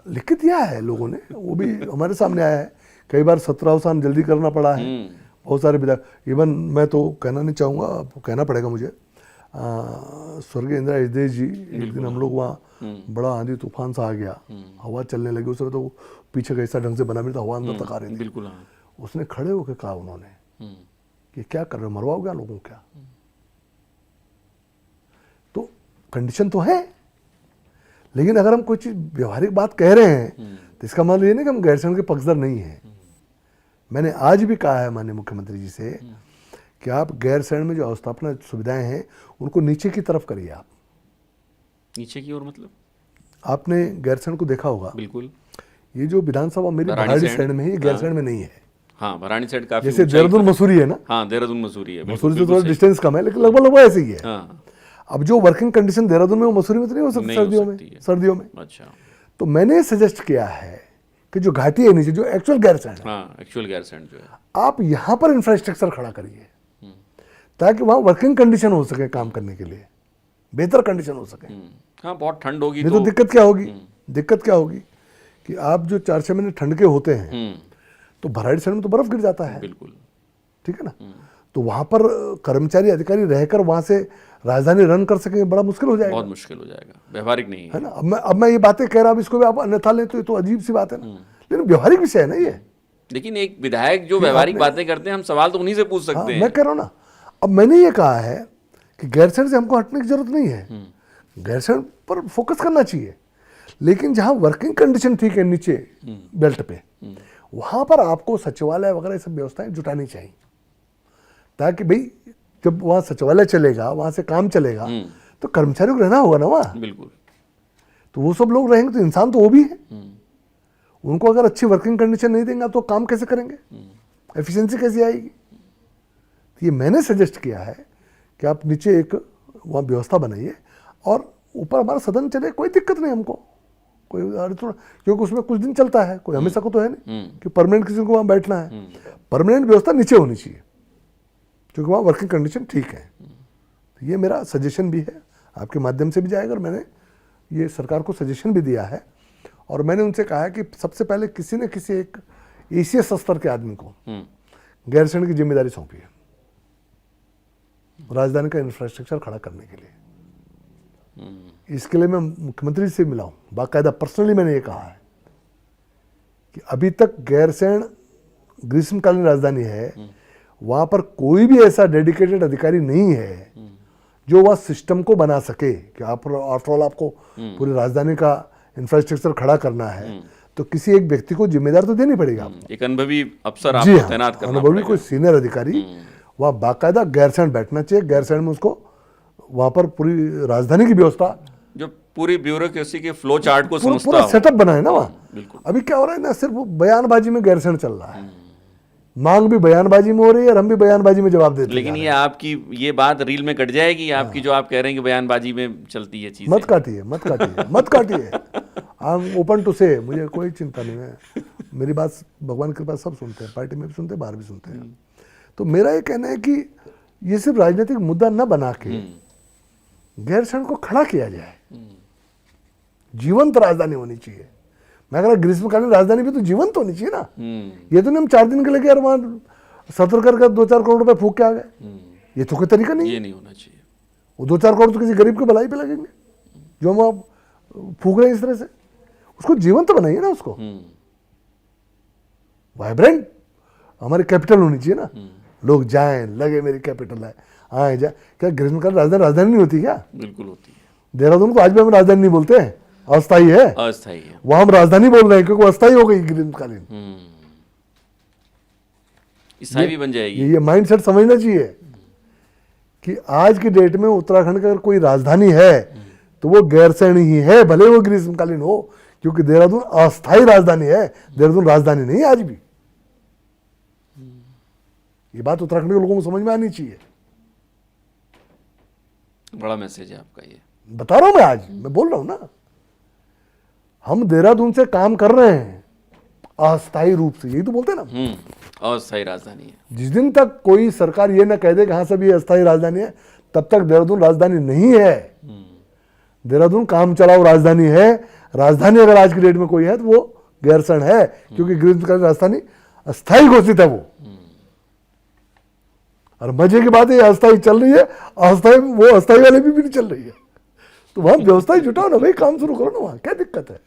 लिख के दिया है लोगों ने, वो भी हमारे सामने आया है। कई बार सत्रावसान जल्दी करना पड़ा है, बहुत सारे विधायक। इवन मैं तो कहना नहीं चाहूँगा, कहना पड़ेगा मुझे, स्वर्गीय इंदिरा हृदय जी, एक दिन हम लोग वहाँ बड़ा आंधी तूफान सा आ गया, हवा चलने लगी, उस समय तो पीछे का हिस्सा ढंग से बना भी था, हवा अंदर तक आ रही थी। बिल्कुल हाँ। उसने खड़े होकर कहा उन्होंने कि क्या कर रहे हो, मरवाओगे क्या लोगों, क्या? तो कंडीशन तो है, लेकिन अगर हम कोई चीज व्यवहारिक बात कह रहे हैं तो इसका मतलब ये नहीं कि हम गैरसैंण के पक्षधर नहीं हैं। मैंने आज भी कहा है माननीय मुख्यमंत्री जी से कि आप गैरसैंण में जो अवस्थापना सुविधाएं हैं उनको नीचे की तरफ करिए। आप नीचे की ओर मतलब? आपने गैरसैंण को देखा होगा, बिल्कुल। ये जो विधानसभा मेरी भराड़ीसैंण में है, ये गैरसैंण में नहीं है। हाँ, भराड़ीसैंण काफी जैसे देहरादून मसूरी है ना, हाँ देहरादून मसूरी है, मसूरी से थोड़ा डिस्टेंस कम है, लेकिन लगभग ऐसे ही है। हाँ। अब जो वर्किंग कंडीशन देहरादून में वो मसूरी में तो नहीं हो सकती सर्दियों में। अच्छा। तो मैंने सजेस्ट किया है कि जो घाटी है नीचे, जो एक्चुअल गैरसैंण है, हाँ एक्चुअल गैरसैंण जो है, आप यहाँ पर इंफ्रास्ट्रक्चर खड़ा करिए ताकि वहाँ वर्किंग कंडीशन हो सके, काम करने के लिए बेहतर कंडीशन हो सके। हाँ बहुत ठंड होगी नहीं तो दिक्कत क्या होगी, दिक्कत क्या होगी कि आप जो 4-6 महीने ठंड के होते हैं तो भराड़ीसैंण में तो बर्फ गिर जाता है, बिल्कुल, ठीक है ना। तो वहाँ पर कर्मचारी अधिकारी रहकर वहाँ से राजधानी रन कर सकेंगे, बड़ा मुश्किल हो जाएगा, बहुत मुश्किल हो जाएगा, व्यवहारिक नहीं है ना। अब मैं ये बातें कह रहा हूँ, इसको भी आप अन्यथा लें तो ये तो अजीब सी बात है ना, लेकिन व्यवहारिक विषय है ना ये। लेकिन एक विधायक जो व्यवहारिक बातें करते हैं, हम सवाल तो उन्हीं से पूछ सकते हैं। मैं कह रहा हूँ ना, अब मैंने ये कहा है कि गैरसैंण से हमको हटने की जरूरत नहीं है, गैरसैंण पर फोकस करना चाहिए, लेकिन जहाँ वर्किंग कंडीशन ठीक है नीचे बेल्ट पे, वहाँ पर आपको सचिवालय वगैरह सब व्यवस्थाएं जुटानी चाहिए, ताकि भाई जब वहाँ सचिवालय चलेगा, वहाँ से काम चलेगा, तो कर्मचारियों को रहना होगा ना वहाँ। बिल्कुल। तो वो सब लोग रहेंगे तो इंसान तो वो भी है, उनको अगर अच्छी वर्किंग कंडीशन नहीं देंगे तो काम कैसे करेंगे, एफिशिएंसी कैसे आएगी। तो ये मैंने सजेस्ट किया है कि आप नीचे एक वहाँ व्यवस्था बनाइए और ऊपर हमारा सदन चले, कोई दिक्कत नहीं हमको, कोई थोड़ा, क्योंकि उसमें कुछ दिन चलता है, कोई हमेशा को तो है नहीं कि परमानेंट किसी को वहाँ बैठना है। परमानेंट व्यवस्था नीचे होनी चाहिए क्योंकि वहाँ वर्किंग कंडीशन ठीक है। तो ये मेरा सजेशन भी है, आपके माध्यम से भी जाएगा, और मैंने ये सरकार को सजेशन भी दिया है। और मैंने उनसे कहा है कि सबसे पहले किसी न किसी एक एसीएस स्तर के आदमी को गैरसैंण की जिम्मेदारी सौंपी है राजधानी का इंफ्रास्ट्रक्चर खड़ा करने के लिए। इसके लिए मैं मुख्यमंत्री से मिला हूँ, बाकायदा पर्सनली मैंने ये कहा है कि अभी तक गैरसैंण ग्रीष्मकालीन राजधानी है, वहां पर कोई भी ऐसा डेडिकेटेड अधिकारी नहीं है जो वह सिस्टम को बना सके कि आफ्टर ऑल आपको पूरी राजधानी का इंफ्रास्ट्रक्चर खड़ा करना है, तो किसी एक व्यक्ति को जिम्मेदार तो देनी पड़ेगा, एक अनुभवी अफसर आपको तैनात करना पड़ेगा, अनुभवी कोई सीनियर अधिकारी वहाँ बाकायदा गैरसैंण बैठना चाहिए। गैरसैंण में उसको वहाँ पर पूरी राजधानी की व्यवस्था, जो पूरी ब्यूरोक्रेसी के फ्लो चार्ट को समझता पूरा सेटअप बना है ना वहाँ। अभी क्या हो रहा है ना, सिर्फ बयानबाजी में गैरसैंण चल रहा है, मांग भी बयानबाजी में हो रही है और हम भी बयानबाजी में जवाब देते हैं। लेकिन ये आपकी ये बात रील में कट जाएगी आपकी, जो आप कह रहे हैं कि बयानबाजी में चलती है चीज़। मत काटिए, मत काटिए, मत काटिए। आई एम ओपन टू से, मुझे कोई चिंता नहीं है, मेरी बात भगवान के पास सब सुनते हैं, पार्टी में भी सुनते हैं, बाहर भी सुनते हैं। तो मेरा ये कहना है कि ये सिर्फ राजनीतिक मुद्दा न बना के गैरसैंण को खड़ा किया जाए, जीवंत राजधानी होनी चाहिए। मैं कह रहा ग्रीष्मकालीन राजधानी भी तो जीवंत होनी चाहिए ना। ये तो नहीं हम 4 दिन के लिए यार वहाँ सत्र कर 2-4 करोड़ रुपए फूक के आ गए, ये तो कोई तरीका नहीं, ये नहीं होना चाहिए। वो 2-4 करोड़ तो किसी गरीब के भलाई पे लगेंगे जो हम आप फूक रहे हैं इस तरह से। उसको जीवंत बनाइए ना, उसको वाइब्रेंट हमारी कैपिटल होनी चाहिए ना, लोग जाएं, लगे मेरी कैपिटल है, आए जाए। क्या ग्रीष्मकालीन राजधानी नहीं होती क्या? बिल्कुल होती है। देहरादून को आज भी हम राजधानी नहीं बोलते हैं, अस्थायी है। अस्थायी है। वहां हम राजधानी बोल रहे हैं क्योंकि वो अस्थायी हो गई ग्रीष्मकालीन। स्थायी भी बन जाएगी। ये माइंडसेट समझना चाहिए कि आज की डेट में उत्तराखंड का अगर कोई राजधानी है तो वो गैरसैंण ही है, भले वो ग्रीष्मकालीन हो, क्योंकि देहरादून अस्थायी राजधानी है, देहरादून राजधानी नहीं है आज भी। ये बात उत्तराखंड के लोगों को समझ में आनी चाहिए। बड़ा मैसेज है आपका ये। बता रहा हूं मैं, आज मैं बोल रहा हूं ना, हम देहरादून से काम कर रहे हैं अस्थायी रूप से, यही तो बोलते हैं ना। अस्थायी राजधानी है। जिस दिन तक कोई सरकार ये ना कह दे कि हाँ सब ये अस्थायी राजधानी है, तब तक देहरादून राजधानी नहीं है। देहरादून काम चलाओ राजधानी है। राजधानी अगर आज की डेट में कोई है तो वो गैरसैंण है, क्योंकि ग्रीष्मकालीन राजधानी अस्थायी घोषित है वो। और मजे की बात है अस्थायी चल रही है, अस्थायी वो अस्थायी वाले भी नहीं चल रही है। तो वहां व्यवस्था ही जुटाओ ना भाई, काम शुरू करो ना, वहां क्या दिक्कत है।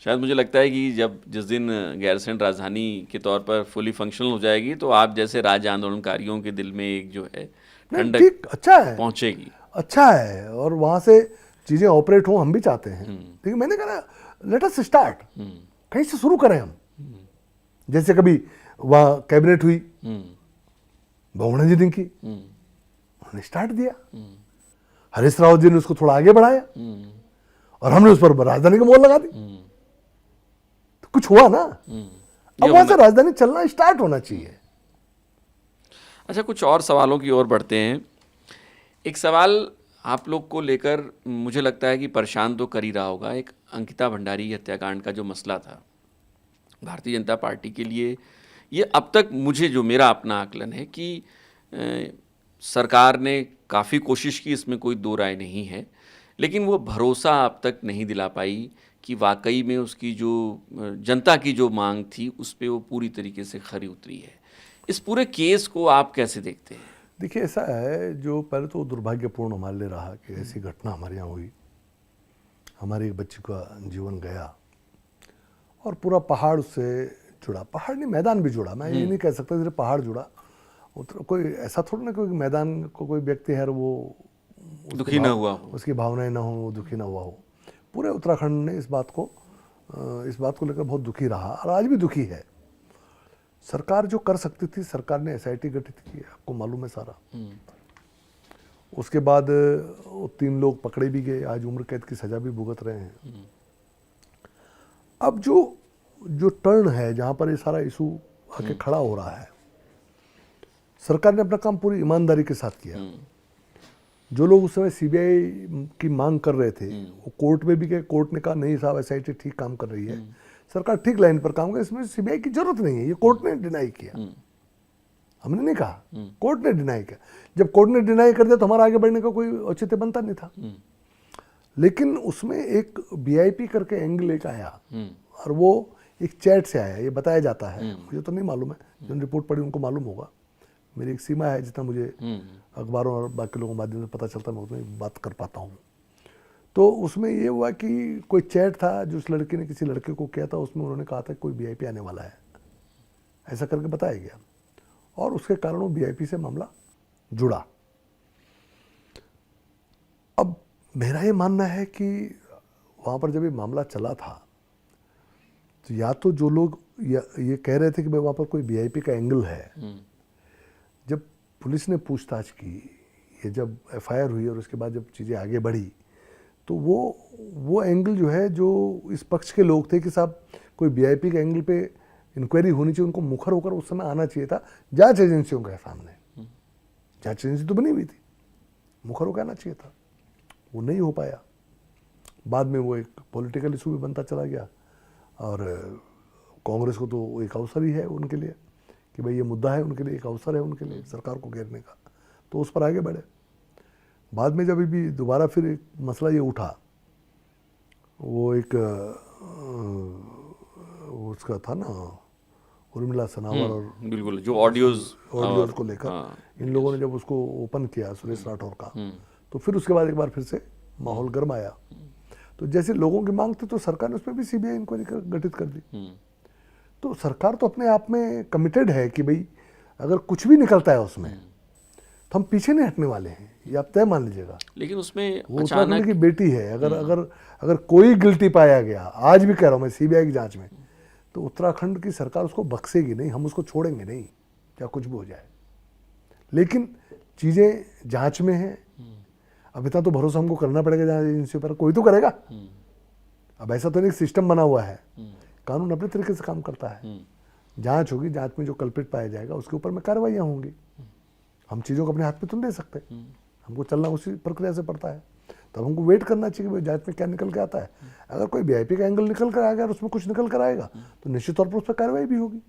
शायद मुझे लगता है कि जिस दिन गैरसैंण राजधानी के तौर पर फुली फंक्शनल हो जाएगी तो आप जैसे राज्य आंदोलनकारियों के दिल में एक जो है ठंडक ठीक, अच्छा है, पहुंचेगी। अच्छा है, और वहां से चीजें ऑपरेट हो, हम भी चाहते हैं। ठीक, मैंने कहा लेट अस स्टार्ट, कहीं से शुरू करें हम। जैसे कभी वहां कैबिनेट हुई बहुगुणा जी की, उन्होंने स्टार्ट दिया, हरीश रावत जी ने उसको थोड़ा आगे बढ़ाया और हमने उस पर राजधानी की मोहर लगा दी। तो कुछ हुआ ना। अब वहां से राजधानी चलना स्टार्ट होना चाहिए। अच्छा, कुछ और सवालों की ओर बढ़ते हैं। एक सवाल आप लोग को लेकर मुझे लगता है कि परेशान तो कर ही रहा होगा। एक अंकिता भंडारी हत्याकांड का जो मसला था भारतीय जनता पार्टी के लिए, ये अब तक मुझे जो मेरा अपना आकलन है कि सरकार ने काफ़ी कोशिश की, इसमें कोई दो राय नहीं है, लेकिन वो भरोसा अब तक नहीं दिला पाई कि वाकई में उसकी जो जनता की जो मांग थी उस पर वो पूरी तरीके से खरी उतरी है। इस पूरे केस को आप कैसे देखते हैं? देखिए, ऐसा है, जो पहले तो दुर्भाग्यपूर्ण हमारे लिए रहा कि ऐसी घटना हमारे यहाँ हुई, हमारी एक बच्ची का जीवन गया और पूरा पहाड़ उससे जुड़ा। पहाड़ नहीं, मैदान भी जुड़ा। मैं ये नहीं कह सकता सिर्फ पहाड़ जुड़ा। कोई ऐसा थोड़ा ना कोई मैदान को कोई व्यक्ति है वो दुखी ना हुआ हो, उसकी भावनाएं ना हो, वो दुखी ना हुआ हो। पूरे उत्तराखंड ने इस बात को लेकर बहुत दुखी रहा और आज भी दुखी है। सरकार जो कर सकती थी, सरकार ने SIT गठित की, आपको मालूम है सारा। उसके बाद 3 लोग पकड़े भी गए, आज उम्र कैद की सजा भी भुगत रहे हैं। अब जो टर्न है, जहां पर ये सारा इशू आके खड़ा हो रहा है, सरकार ने अपना काम पूरी ईमानदारी के साथ किया। जो लोग उस समय CBI की मांग कर रहे थे वो कोर्ट में भी गए, कोर्ट ने कहा नहीं साहब SIT ठीक काम कर रही है, सरकार ठीक लाइन पर काम कर, इसमें CBI की जरूरत नहीं है, ये कोर्ट ने डिनाई किया। हमने नहीं कहा, कोर्ट ने डिनाई किया। जब कोर्ट ने डिनाई कर दिया तो हमारा आगे बढ़ने का कोई औचित्य बनता नहीं था। लेकिन उसमें एक VIP करके एंगल एक आया और वो एक चैट से आया, ये बताया जाता है, मुझे तो नहीं मालूम है, जो रिपोर्ट पढ़ी उनको मालूम होगा। मेरी एक सीमा है, जितना मुझे अखबारों और बाकी लोगों के माध्यम से पता चलता, मैं उतना ही बात कर पाता हूँ। तो उसमें ये हुआ कि कोई चैट था जो उस लड़के ने किसी लड़के को किया था, उसमें उन्होंने कहा था कोई VIP आने वाला है, ऐसा करके बताया गया और उसके कारण वो VIP से मामला जुड़ा। अब मेरा ये मानना है कि वहाँ पर जब ये मामला चला था तो या तो जो लोग ये कह रहे थे कि भाई वहाँ पर कोई VIP का एंगल है, जब पुलिस ने पूछताछ की, ये जब FIR हुई और उसके बाद जब चीज़ें आगे बढ़ी, तो वो एंगल जो है, जो इस पक्ष के लोग थे कि साहब कोई VIP के एंगल पे इंक्वायरी होनी चाहिए, उनको मुखर होकर उस समय आना चाहिए था जांच एजेंसियों के सामने। जांच एजेंसी तो बनी हुई थी, मुखर होकर आना चाहिए था, वो नहीं हो पाया। बाद में वो एक पॉलिटिकल इशू भी बनता चला गया और कांग्रेस को तो एक अवसर ही है उनके लिए कि भाई ये मुद्दा है, उनके लिए एक अवसर है उनके लिए सरकार को घेरने का, तो उस पर आगे बढ़े। बाद में जब भी दोबारा फिर एक मसला ये उठा, वो एक उसका था ना उर्मिला सनावर और बिल्कुल जो ऑडियोज को लेकर इन लोगों ने जब उसको ओपन किया सुरेश राठौर का, तो फिर उसके बाद एक बार फिर से माहौल गर्म आया। तो जैसे लोगों की मांग थी तो सरकार ने उस पर भी CBI इंक्वायरी गठित कर दी। तो सरकार तो अपने आप में कमिटेड है कि भाई अगर कुछ भी निकलता है उसमें तो हम पीछे नहीं हटने वाले हैं, ये आप तय मान लीजिएगा। लेकिन उसमें वो अचानक उत्तराखंड की बेटी है, अगर कोई गिल्टी पाया गया, आज भी कह रहा हूँ मैं, सीबीआई की जांच में, तो उत्तराखंड की सरकार उसको बख्शेगी नहीं, हम उसको छोड़ेंगे नहीं, क्या कुछ भी हो जाए। लेकिन चीजें जांच में है, अब इतना तो भरोसा हमको करना पड़ेगा जांच एजेंसी पर, कोई तो करेगा। अब ऐसा तो नहीं सिस्टम बना हुआ है, कानून अपने तरीके से काम करता है। जांच होगी, जांच में जो कल्प्रिट पाया जाएगा उसके ऊपर में कार्रवाइयाँ होंगी। हम चीज़ों को अपने हाथ में तो नहीं दे सकते, हमको चलना उसी प्रक्रिया से पड़ता है। तब हमको वेट करना चाहिए कि जांच में क्या निकल के आता है। अगर कोई वीआईपी का एंगल निकल कर आएगा और उसमें कुछ निकल कर आएगा तो निश्चित तौर पर उस पर कार्रवाई भी होगी।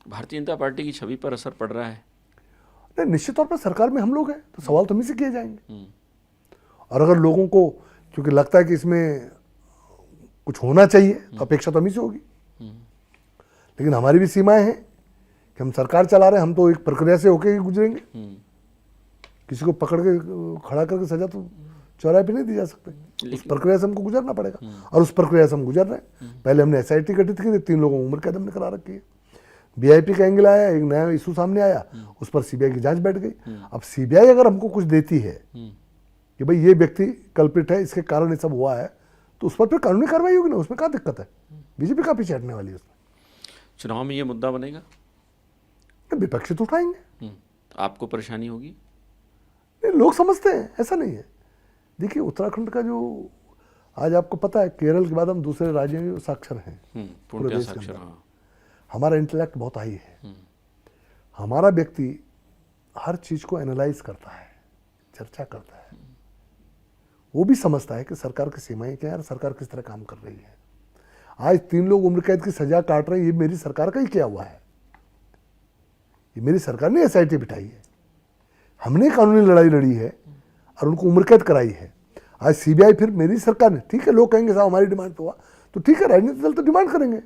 भारतीय जनता पार्टी की छवि पर असर पड़ रहा है? नहीं, निश्चित तौर पर सरकार में हम लोग हैं तो सवाल तो हम ही से किए जाएंगे। और अगर लोगों को क्योंकि लगता है कि इसमें कुछ होना चाहिए तो अपेक्षा तो हम ही से होगी। लेकिन हमारी भी सीमाएं हैं कि हम सरकार चला रहे हैं, हम तो एक प्रक्रिया से होके ही गुजरेंगे। किसी को पकड़ के खड़ा करके सजा तो चौराहे पे नहीं दी जा सकती, उस प्रक्रिया से हमको गुजरना पड़ेगा और उस प्रक्रिया से हम गुजर रहे हैं। पहले हमने एसआईटी गठित की थी, 3 लोगों को उम्र कैद हमने करा रखी है। वीआईपी का एंगल आया, एक नया इशू सामने आया, उस पर सीबीआई की जांच बैठ गई। अब सीबीआई अगर हमको कुछ देती है कि भाई ये व्यक्ति कल्पित है, इसके कारण ये सब हुआ है, तो उस पर फिर कानूनी कार्रवाई होगी ना, उसमें क्या दिक्कत है? बीजेपी का पीछे हटने वाली है उसमें। चुनाव में ये मुद्दा बनेगा? विपक्षी तो उठाएंगे। आपको परेशानी होगी? नहीं, लोग समझते हैं, ऐसा नहीं है। देखिए उत्तराखंड का जो आज आपको पता है, केरल के बाद हम दूसरे राज्यों में साक्षर हैं पूरे देश के अंदर। हमारा इंटेलेक्ट बहुत हाई है। हमारा व्यक्ति हर चीज को एनालाइज करता है, चर्चा करता है, वो भी समझता है कि सरकार की सीमाएं क्या है, सरकार किस तरह काम कर रही है। आज 3 लोग उम्र कैद की सजा काट रहे हैं, ये मेरी सरकार का ही किया हुआ है। ये मेरी सरकार ने एसआईटी बिठाई है, हमने कानूनी लड़ाई लड़ी है और उनको उम्र कैद कराई है। आज सीबीआई फिर मेरी सरकार ने, ठीक है, लोग कहेंगे साहब हमारी डिमांड पे हुआ, तो ठीक है, राजनीतिक दल तो डिमांड करेंगे,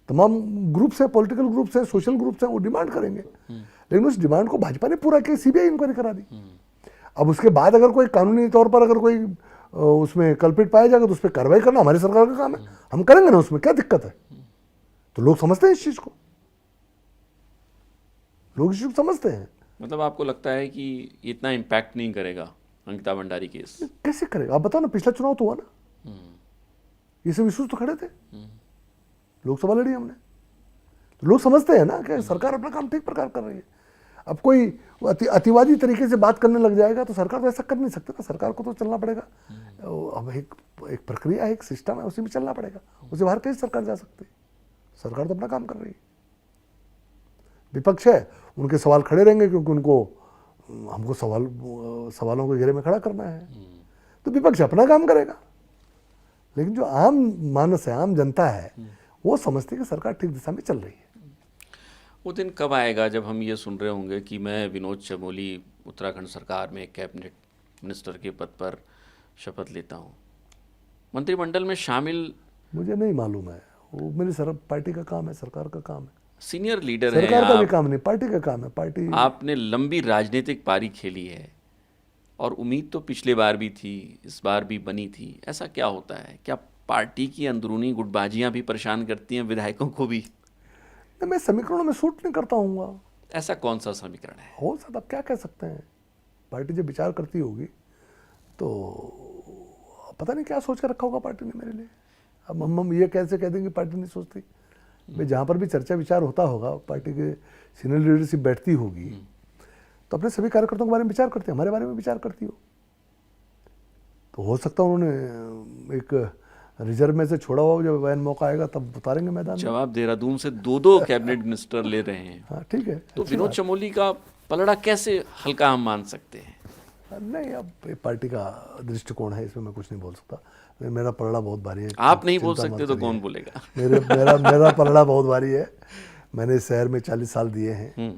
तमाम ग्रुप्स हैं, पॉलिटिकल ग्रुप्स हैं, सोशल ग्रुप्स हैं, वो डिमांड करेंगे। लेकिन उस डिमांड को भाजपा ने पूरा किया, सीबीआई इंक्वायरी करा दी। अब उसके बाद अगर कोई कानूनी तौर पर अगर कोई उसमें कल्पित पाया जाएगा तो उस पर कार्रवाई करना हमारी सरकार का काम है, हम करेंगे ना, उसमें क्या दिक्कत है? तो लोग समझते हैं इस चीज को, लोग इस चीज को समझते हैं। मतलब आपको लगता है कि इतना इम्पैक्ट नहीं करेगा अंकिता भंडारी केस? कैसे करेगा? आप बताओ ना, पिछला चुनाव तो हुआ ना, ये सब इश्यूज तो खड़े थे, लोकसभा लड़ी हमने, तो लोग समझते हैं ना कि सरकार अपना काम ठीक प्रकार कर रही है। अब कोई अतिवादी तरीके से बात करने लग जाएगा तो सरकार तो ऐसा कर नहीं सकती ना, सरकार को तो चलना पड़ेगा। अब एक प्रक्रिया है, एक सिस्टम है, उसी में चलना पड़ेगा, उसे बाहर कैसे सरकार जा सकती है? सरकार तो अपना काम कर रही है। विपक्ष है, उनके सवाल खड़े रहेंगे क्योंकि उनको हमको सवालों के घेरे में खड़ा करना है, तो विपक्ष अपना काम करेगा। लेकिन जो आम मानस है, आम जनता है, वो समझती है कि सरकार ठीक दिशा में चल रही है। वो दिन कब आएगा जब हम ये सुन रहे होंगे कि मैं विनोद चमोली उत्तराखंड सरकार में कैबिनेट मिनिस्टर के पद पर शपथ लेता हूँ? मंत्रिमंडल में शामिल मुझे नहीं मालूम है, वो मेरी पार्टी का काम है, सरकार का काम है। सीनियर लीडर है, सरकार का भी काम नहीं, पार्टी का काम है। पार्टी, आपने लंबी राजनीतिक पारी खेली है और उम्मीद तो पिछले बार भी थी, इस बार भी बनी थी। ऐसा क्या होता है? क्या पार्टी की अंदरूनी गुटबाजियां भी परेशान करती हैं विधायकों को भी? मैं समीकरणों में सूट नहीं करता हूँ। ऐसा कौन सा समीकरण है? हो सकता, अब क्या कह सकते हैं, पार्टी जब विचार करती होगी तो पता नहीं क्या सोच कर रखा होगा पार्टी ने मेरे लिए। अब हम ये कैसे कह देंगे पार्टी नहीं सोचती? भाई जहाँ पर भी चर्चा विचार होता होगा, पार्टी के सीनियर लीडरशिप बैठती होगी तो अपने सभी कार्यकर्ताओं के बारे में विचार करते हैं, हमारे बारे में विचार करती हो। तो हो सकता है उन्होंने एक रिजर्व में से छोड़ा हुआ, जब वैन मौका आएगा तब उतारेंगे मैदान में। जवाब देहरादून से 2 कैबिनेट मिनिस्टर ले रहे हैं। हाँ ठीक है। तो विनोद चमोली का पलड़ा कैसे हल्का हम मान सकते हैं? नहीं, अब पार्टी का दृष्टिकोण है, इसमें मैं कुछ नहीं बोल सकता। मेरा पलड़ा बहुत भारी है। आप नहीं बोल सकते तो कौन बोलेगा? मेरा पलड़ा बहुत भारी है। मैंने इस शहर में 40 साल दिए हैं,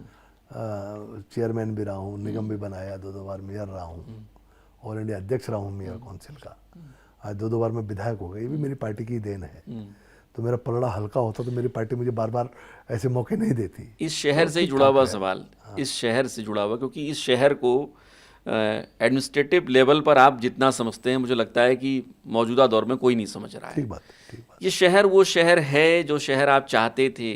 चेयरमैन भी रहा हूँ, निगम भी बनाया, 2 बार मेयर रहा हूँ, ऑल इंडिया अध्यक्ष रहा हूँ मेयर काउंसिल का, आज 2 बार मैं विधायक हो गया। ये भी मेरी पार्टी की देन है। तो मेरा पलड़ा हल्का होता तो मेरी पार्टी मुझे बार बार ऐसे मौके नहीं देती। इस शहर से जुड़ा हुआ सवाल, इस शहर से जुड़ा हुआ, क्योंकि इस शहर को एडमिनिस्ट्रेटिव लेवल पर आप जितना समझते हैं, मुझे लगता है कि मौजूदा दौर में कोई नहीं समझ रहा है। ठीक बात। ये शहर वो शहर है जो शहर आप चाहते थे,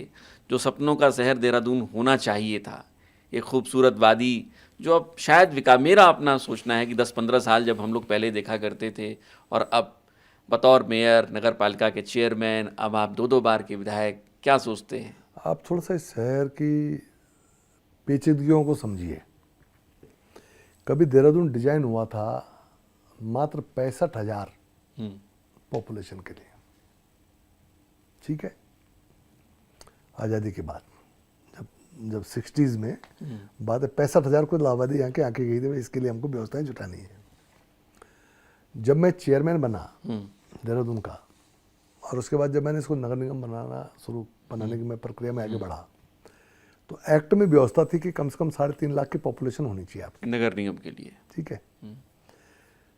जो सपनों का शहर देहरादून होना चाहिए था। एक खूबसूरत वादी, जो अब शायद मेरा अपना सोचना है कि 10-15 साल जब हम लोग पहले देखा करते थे और अब बतौर मेयर, नगर पालिका के चेयरमैन, अब आप 2-2 बार के विधायक, क्या सोचते हैं? आप थोड़ा सा इस शहर की पेचीदगियों को समझिए। कभी देहरादून डिजाइन हुआ था मात्र 65,000 पॉपुलेशन के लिए, ठीक है, आज़ादी के बाद। जब 60s में बात है, 65,000 को आबादी यहाँ के आके गई थी, इसके लिए हमको व्यवस्थाएं जुटानी है। जब मैं चेयरमैन बना देहरादून का, और उसके बाद जब मैंने इसको नगर निगम बनाने की मैं प्रक्रिया में आगे बढ़ा, तो एक्ट में व्यवस्था थी कि कम से कम 3.5 लाख की पॉपुलेशन होनी चाहिए आपकी नगर निगम के लिए, ठीक है।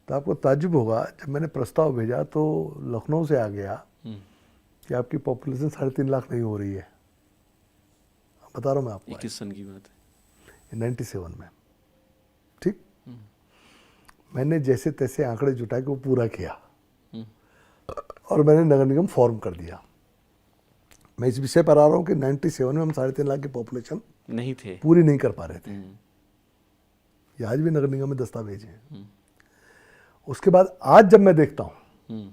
तो आपको ताज्जुब होगा, जब मैंने प्रस्ताव भेजा तो लखनऊ से आ गया कि आपकी पॉपुलेशन 3.5 लाख नहीं हो रही है। बता रहा हूँ मैं आपको। ये किस सन की बात है? 97 में, ठीक। मैंने जैसे तैसे आंकड़े जुटा के वो पूरा किया और मैंने नगर निगम फॉर्म कर दिया। मैं इस विषय पर आ रहा हूँ कि 97 में हम 3.5 लाख की पॉपुलेशन नहीं थे, पूरी नहीं कर पा रहे थे। ये आज भी नगर निगम में दस्तावेज हैं। उसके बाद आज जब मैं देखता हूँ,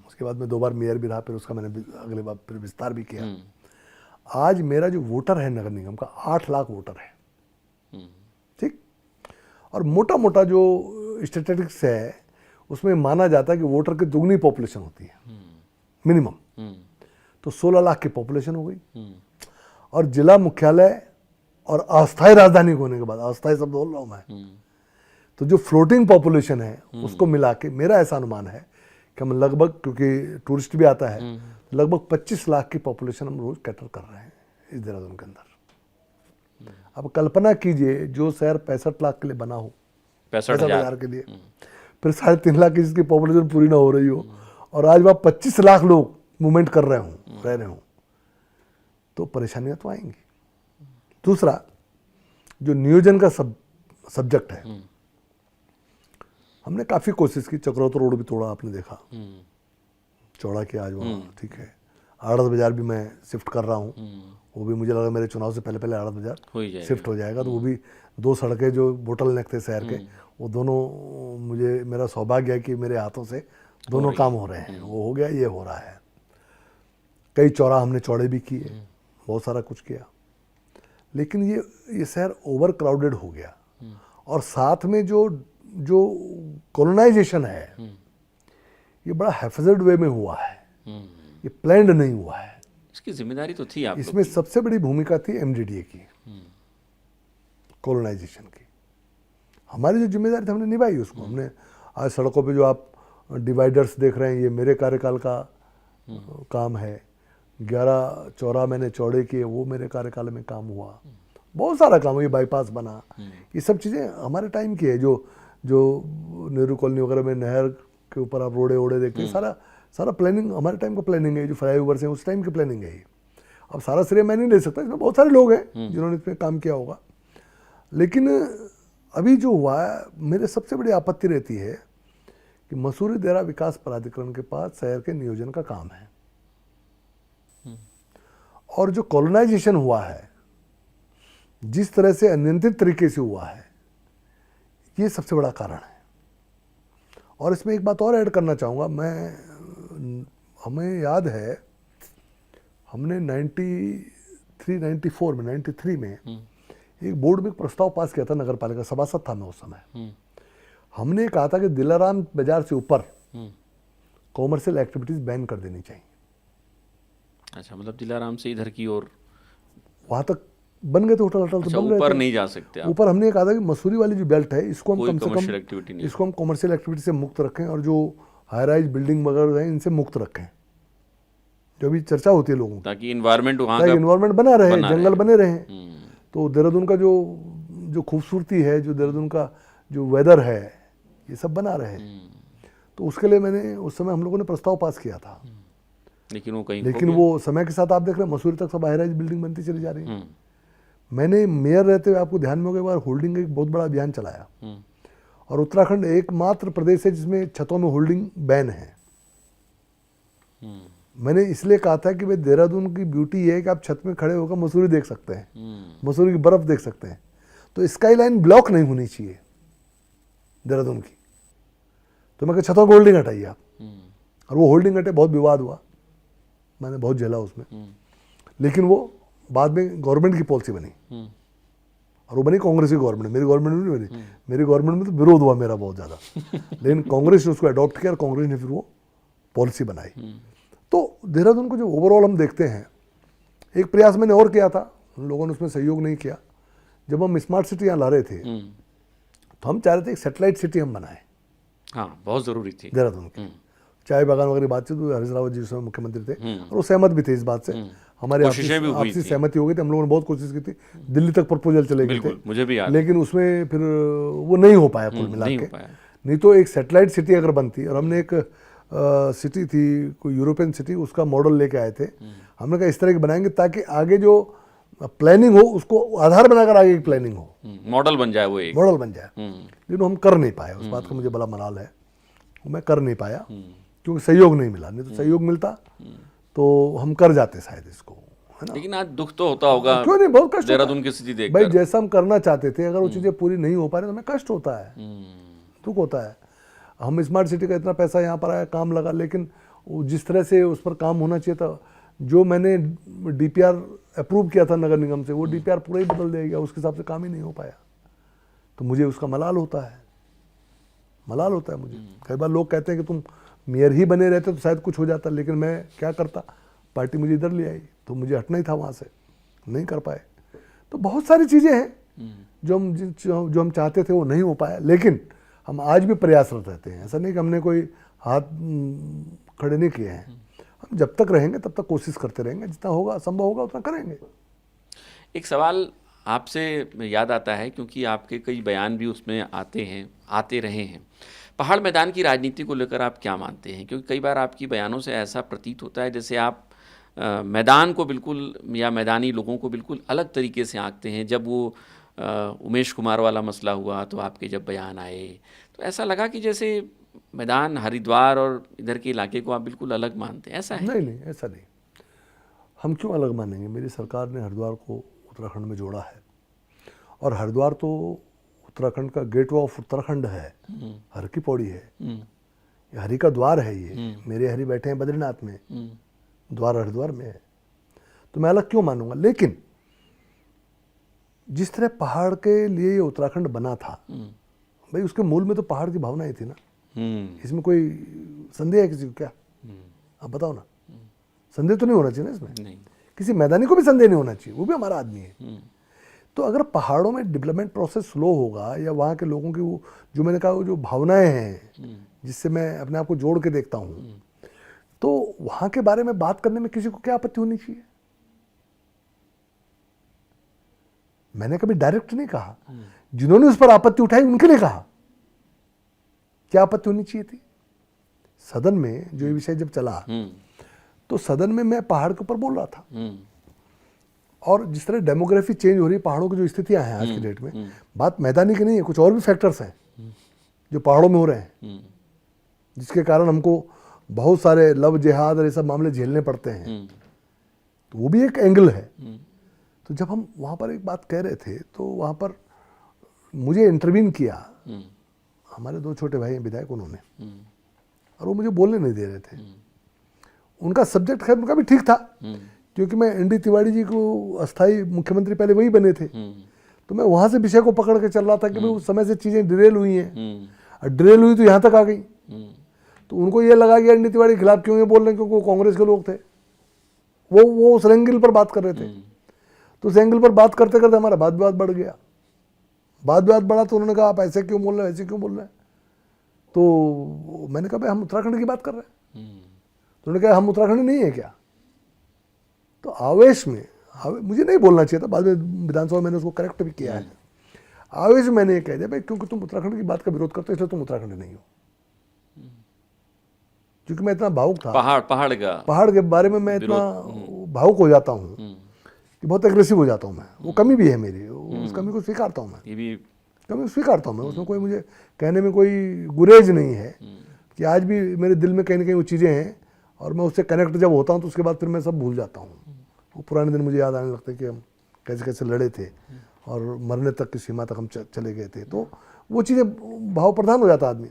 उसके बाद मैं 2 बार मेयर भी रहा, फिर उसका मैंने अगले बार फिर विस्तार भी किया। आज मेरा जो वोटर है नगर निगम का 8 लाख वोटर है, ठीक। और मोटा मोटा जो स्टैटिस्टिक्स है उसमें माना जाता है कि वोटर की दुगनी पॉपुलेशन होती है मिनिमम। तो 16 लाख की पॉपुलेशन हो गई। और जिला मुख्यालय और अस्थायी राजधानी होने के बाद, अस्थायी शब्द बोल रहा हूं मैं, तो जो फ्लोटिंग पॉपुलेशन है उसको मिला के मेरा ऐसा अनुमान है कि हम लगभग, क्योंकि टूरिस्ट भी आता है, लगभग 25 लाख की पॉपुलेशन हम रोज कैटर कर रहे हैं इस देहरादून के अंदर। अब कल्पना कीजिए, जो शहर 65 लाख के लिए बना हो, 65,000 के लिए, फिर 3.5 लाख की जिसकी पॉपुलेशन पूरी ना हो रही हो, और आज वहाँ 25 लाख लोग मूवमेंट कर रहे हों, रह रहे हों, तो परेशानियां तो आएंगी। दूसरा, जो नियोजन का सब्जेक्ट है, हमने काफी कोशिश की। चक्रोतर रोड भी तोड़ा, आपने देखा, चौड़ा किया आज वहाँ, ठीक है। आड़त बाजार भी मैं शिफ्ट कर रहा हूँ, वो भी मुझे लगा मेरे चुनाव से पहले पहले आड़त बाजार शिफ्ट हो जाएगा। तो वो भी 2 सड़कें जो बोटल नेक थे शहर के, वो दोनों, मुझे मेरा सौभाग्य है कि मेरे हाथों से दोनों काम हो रहे हैं। वो हो गया, ये हो रहा है। कई चौराहे हमने चौड़े भी किए, बहुत सारा कुछ किया। लेकिन ये शहर ओवर क्राउडेड हो गया, और साथ में जो कॉलोनाइजेशन है, ये बड़ा हैफजर्ड वे में हुआ है, ये प्लान्ड नहीं हुआ है। इसकी जिम्मेदारी तो थी आप इसमें सबसे बड़ी भूमिका थी एमडीडीए की, कॉलोनाइजेशन की। हमारी जो जिम्मेदारी थी हमने निभाई उसको। हमने आज सड़कों पे जो आप डिवाइडर्स देख रहे हैं, ये मेरे कार्यकाल का काम है। 11 चौराहे मैंने चौड़े किए, वो मेरे कार्यकाल में काम हुआ। बहुत सारा काम, ये बाईपास बना, ये सब चीज़ें हमारे टाइम की है। जो नेहरू कॉलोनी वगैरह में नहर के ऊपर आप रोडे वोडे देखते हैं, सारा प्लानिंग हमारे टाइम का प्लानिंग है। जो फ्लाईओवर्स हैं उस टाइम की प्लानिंग है ये। अब सारा श्रेय मैं नहीं ले सकता, इसमें बहुत सारे लोग हैं जिन्होंने इसमें काम किया होगा। लेकिन अभी जो हुआ है, मेरे सबसे बड़ी आपत्ति रहती है कि मसूरी देरा विकास प्राधिकरण के पास शहर के नियोजन का काम है, और जो कॉलोनाइजेशन हुआ है, जिस तरह से अनियंत्रित तरीके से हुआ है, ये सबसे बड़ा कारण है। और इसमें एक बात और ऐड करना चाहूँगा हमें याद है, हमने 93 में एक बोर्ड में एक प्रस्ताव पास किया था, नगर पालिका सभासद था मैं उस समय। हमने कहा था कि दिलाराम बाजार से ऊपर कॉमर्शियल एक्टिविटीज बैन कर देनी चाहिए। अच्छा, मतलब दिलाराम से इधर की ओर वहां तक बन गए थे होटल, तो बन गए ऊपर थे। नहीं जा सकते आप। ऊपर हमने कहा था कि मसूरी वाली जो बेल्ट है, इसको हम कोई कम से commercial कम activity नहीं। इसको हम कॉमर्शियल एक्टिविटी से मुक्त रखें, और जो हाई राइज बिल्डिंग वगैरह है इनसे मुक्त रखें, जो भी चर्चा होती है लोगों की, ताकि इन्वायरमेंट वहाँ ताकि का इन्वायरमेंट बना रहे, जंगल बने रहे। हम्म, तो देहरादून का जो खूबसूरती है, जो देहरादून का जो वेदर है, ये सब बना रहे। तो उसके लिए मैंने उस समय हम लोगों ने प्रस्ताव पास किया था। लेकिन वो कहीं लेकिन वो समय के साथ आप देख रहे हैं मसूरी तक सब हाई राइज बिल्डिंग बनती चली जा रही है। मैंने मेयर रहते हुए, आपको ध्यान में होगा, एक बार होल्डिंग एक बहुत बड़ा अभियान चलाया, और उत्तराखंड एकमात्र प्रदेश है जिसमें छतों में होल्डिंग बैन है। मैंने इसलिए कहा था कि भाई देहरादून की ब्यूटी ये है कि आप छत में खड़े होकर मसूरी देख सकते हैं, मसूरी की बर्फ देख सकते हैं। तो स्काई लाइन ब्लॉक नहीं होनी चाहिए देहरादून की। तो मैं कहा छतौर होल्डिंग हटाइए आप, और वो होल्डिंग हटे, बहुत विवाद हुआ, मैंने बहुत झेला उसमें, लेकिन वो बाद में गवर्नमेंट की पॉलिसी बनी, और वो बनी कांग्रेस की गवर्नमेंट, मेरी गवर्नमेंट में नहीं बनी। मेरी गवर्नमेंट में तो विरोध हुआ मेरा बहुत ज़्यादा, लेकिन कांग्रेस ने उसको अडॉप्ट किया और कांग्रेस ने फिर वो पॉलिसी बनाई। तो देहरादून को जो ओवरऑल हम देखते हैं, एक प्रयास मैंने और किया था, उन लोगों ने उसमें सहयोग नहीं किया। जब हम स्मार्ट सिटी यहाँ ला रहे थे तो हम चाह रहे थे एक सैटेलाइट सिटी हम बनाएं। हाँ, बहुत ज़रूरी थी देहरादून की चाय बागान वगैरह बातचीत हुई, हरीश रावत जी उस समय मुख्यमंत्री थे और वो सहमत भी थे इस बात से। हमारी आपसी सहमति हो गई थी, हम लोगों ने बहुत कोशिश की थी, दिल्ली तक प्रपोजल चले गए थे, मुझे भी याद, लेकिन उसमें फिर वो नहीं हो पाया कुल मिला के। नहीं तो एक सैटेलाइट सिटी अगर बनती, और हमने एक सिटी थी कोई यूरोपियन सिटी, उसका मॉडल लेके आए थे। हमने कहा इस तरह की बनाएंगे ताकि आगे जो प्लानिंग हो उसको आधार बनाकर आगे की प्लानिंग हो, मॉडल बन जाए, वो एक मॉडल बन जाए। लेकिन हम कर नहीं पाए, उस बात का मुझे बड़ा मलाल है, मैं कर नहीं पाया क्योंकि सहयोग नहीं मिला। नहीं तो सहयोग मिलता तो हम कर जाते शायद इसको, है ना। लेकिन आज दुख तो होता होगा, क्यों नहीं, बहुत कष्ट देहरादून की स्थिति देख भाई, जैसा हम करना चाहते थे अगर वो चीज़ें पूरी नहीं हो पा रही तो हमें कष्ट होता है, दुख होता है। हम स्मार्ट सिटी का इतना पैसा यहाँ पर आया, काम लगा, लेकिन जिस तरह से उस पर काम होना चाहिए था, जो मैंने डीपीआर अप्रूव किया था नगर निगम से, वो डीपीआर पूरा ही बदल दिया गया, उसके हिसाब से काम ही नहीं हो पाया। तो मुझे उसका मलाल होता है, मलाल होता है मुझे। कई बार लोग कहते हैं कि तुम मेयर ही बने रहते तो शायद कुछ हो जाता, लेकिन मैं क्या करता, पार्टी मुझे इधर ले आई तो मुझे हटना ही था वहाँ से, नहीं कर पाए। तो बहुत सारी चीज़ें हैं जो हम चाहते थे वो नहीं हो पाया, लेकिन हम आज भी प्रयासरत रहते हैं। ऐसा नहीं कि हमने कोई हाथ खड़े नहीं किए हैं, हम जब तक रहेंगे तब तक कोशिश करते रहेंगे, जितना होगा संभव होगा उतना करेंगे। एक सवाल आपसे याद आता है, क्योंकि आपके कई बयान भी उसमें आते रहे हैं। पहाड़ मैदान की राजनीति को लेकर आप क्या मानते हैं? क्योंकि कई बार आपकी बयानों से ऐसा प्रतीत होता है जैसे आप मैदान को बिल्कुल, या मैदानी लोगों को बिल्कुल अलग तरीके से आंकते हैं। जब वो उमेश कुमार वाला मसला हुआ तो आपके जब बयान आए तो ऐसा लगा कि जैसे मैदान, हरिद्वार और इधर के इलाके को आप बिल्कुल अलग मानते हैं, ऐसा है? नहीं, ऐसा नहीं। हम क्यों अलग मानेंगे? मेरी सरकार ने हरिद्वार को उत्तराखंड में जोड़ा है, और हरिद्वार तो उत्तराखंड का गेटवे ऑफ उत्तराखंड है, हर की पौड़ी है, ये हरि का द्वार है। ये मेरे हरि बैठे हैं बद्रीनाथ में, द्वार हरिद्वार में है, तो मैं अलग क्यों मानूंगा? लेकिन जिस तरह पहाड़ के लिए ये उत्तराखंड बना था, भाई उसके मूल में तो पहाड़ की भावना ही थी ना। इसमें कोई संदेह है किसी को क्या? आप बताओ ना, संदेह तो नहीं होना चाहिए ना इसमें। नहीं। किसी मैदानी को भी संदेह नहीं होना चाहिए, वो भी हमारा आदमी है। तो अगर पहाड़ों में डेवलपमेंट प्रोसेस स्लो होगा, या वहाँ के लोगों की वो जो मैंने कहा वो जो भावनाएं हैं जिससे मैं अपने आप को जोड़ के देखता हूँ, तो वहाँ के बारे में बात करने में किसी को क्या आपत्ति होनी चाहिए? मैंने कभी डायरेक्ट नहीं कहा, जिन्होंने उस पर आपत्ति उठाई उनके लिए कहा क्या आपत्ति होनी चाहिए थी। सदन में जो ये विषय जब चला तो सदन में मैं पहाड़ के ऊपर बोल रहा था, और जिस तरह डेमोग्राफी चेंज हो रही है, पहाड़ों की जो स्थितियां हैं आज की डेट में, बात मैदानी की नहीं है, कुछ और भी फैक्टर्स हैं जो पहाड़ों में हो रहे हैं, जिसके कारण हमको बहुत सारे लव जिहाद और ये सब मामले झेलने पड़ते हैं। तो वो भी एक एंगल है। तो जब हम वहाँ पर एक बात कह रहे थे तो वहाँ पर मुझे इंटरवीन किया, हमारे दो छोटे भाई हैं विधायक, उन्होंने, और वो मुझे बोलने नहीं दे रहे थे। उनका सब्जेक्ट खैर उनका भी ठीक था, क्योंकि मैं एनडी तिवारी जी को अस्थाई मुख्यमंत्री पहले वही बने थे, तो मैं वहाँ से विषय को पकड़ के चल रहा था कि भाई उस समय से चीज़ें डिरेल हुई हैं, और डिरेल हुई तो यहाँ तक आ गई। तो उनको ये लगा कि एनडी तिवारी के खिलाफ क्यों ये बोल रहे हैं, क्योंकि वो कांग्रेस के लोग थे, वो उस एंगल पर बात कर रहे थे। तो उस एंगल पर बात करते करते हमारा वाद विवाद बढ़ गया। वाद विवाद बढ़ा तो उन्होंने कहा आप ऐसे क्यों बोल रहे हैं, ऐसे क्यों बोल रहे हैं। तो मैंने कहा भाई हम उत्तराखंड की बात कर रहे हैं। तो उन्होंने कहा हम उत्तराखंड नहीं है क्या। तो आवेश में मुझे नहीं बोलना चाहिए था, बाद में विधानसभा मैंने उसको करेक्ट भी किया है। आवेश में मैंने ये कह दिया भाई क्योंकि तुम उत्तराखंड की बात का विरोध करते हो इसलिए तुम उत्तराखंड नहीं हो। क्योंकि मैं इतना भावुक था, पहाड़ के बारे में मैं इतना भावुक हो जाता हूँ कि बहुत एग्रेसिव हो जाता हूँ मैं। वो कमी भी है मेरी, उस कमी को स्वीकारता हूँ मैं, ये भी कमी स्वीकारता हूँ मैं। उसमें कोई मुझे कहने में कोई गुरेज नहीं है कि आज भी मेरे दिल में कहीं ना कहीं वो चीज़ें हैं, और मैं उससे कनेक्ट जब होता हूँ तो उसके बाद फिर मैं सब भूल जाता हूँ। वो पुराने दिन मुझे याद आने लगते हैं कि हम कैसे कैसे लड़े थे और मरने तक की सीमा तक हम चले गए थे। तो वो चीज़ें भाव प्रधान हो जाता आदमी।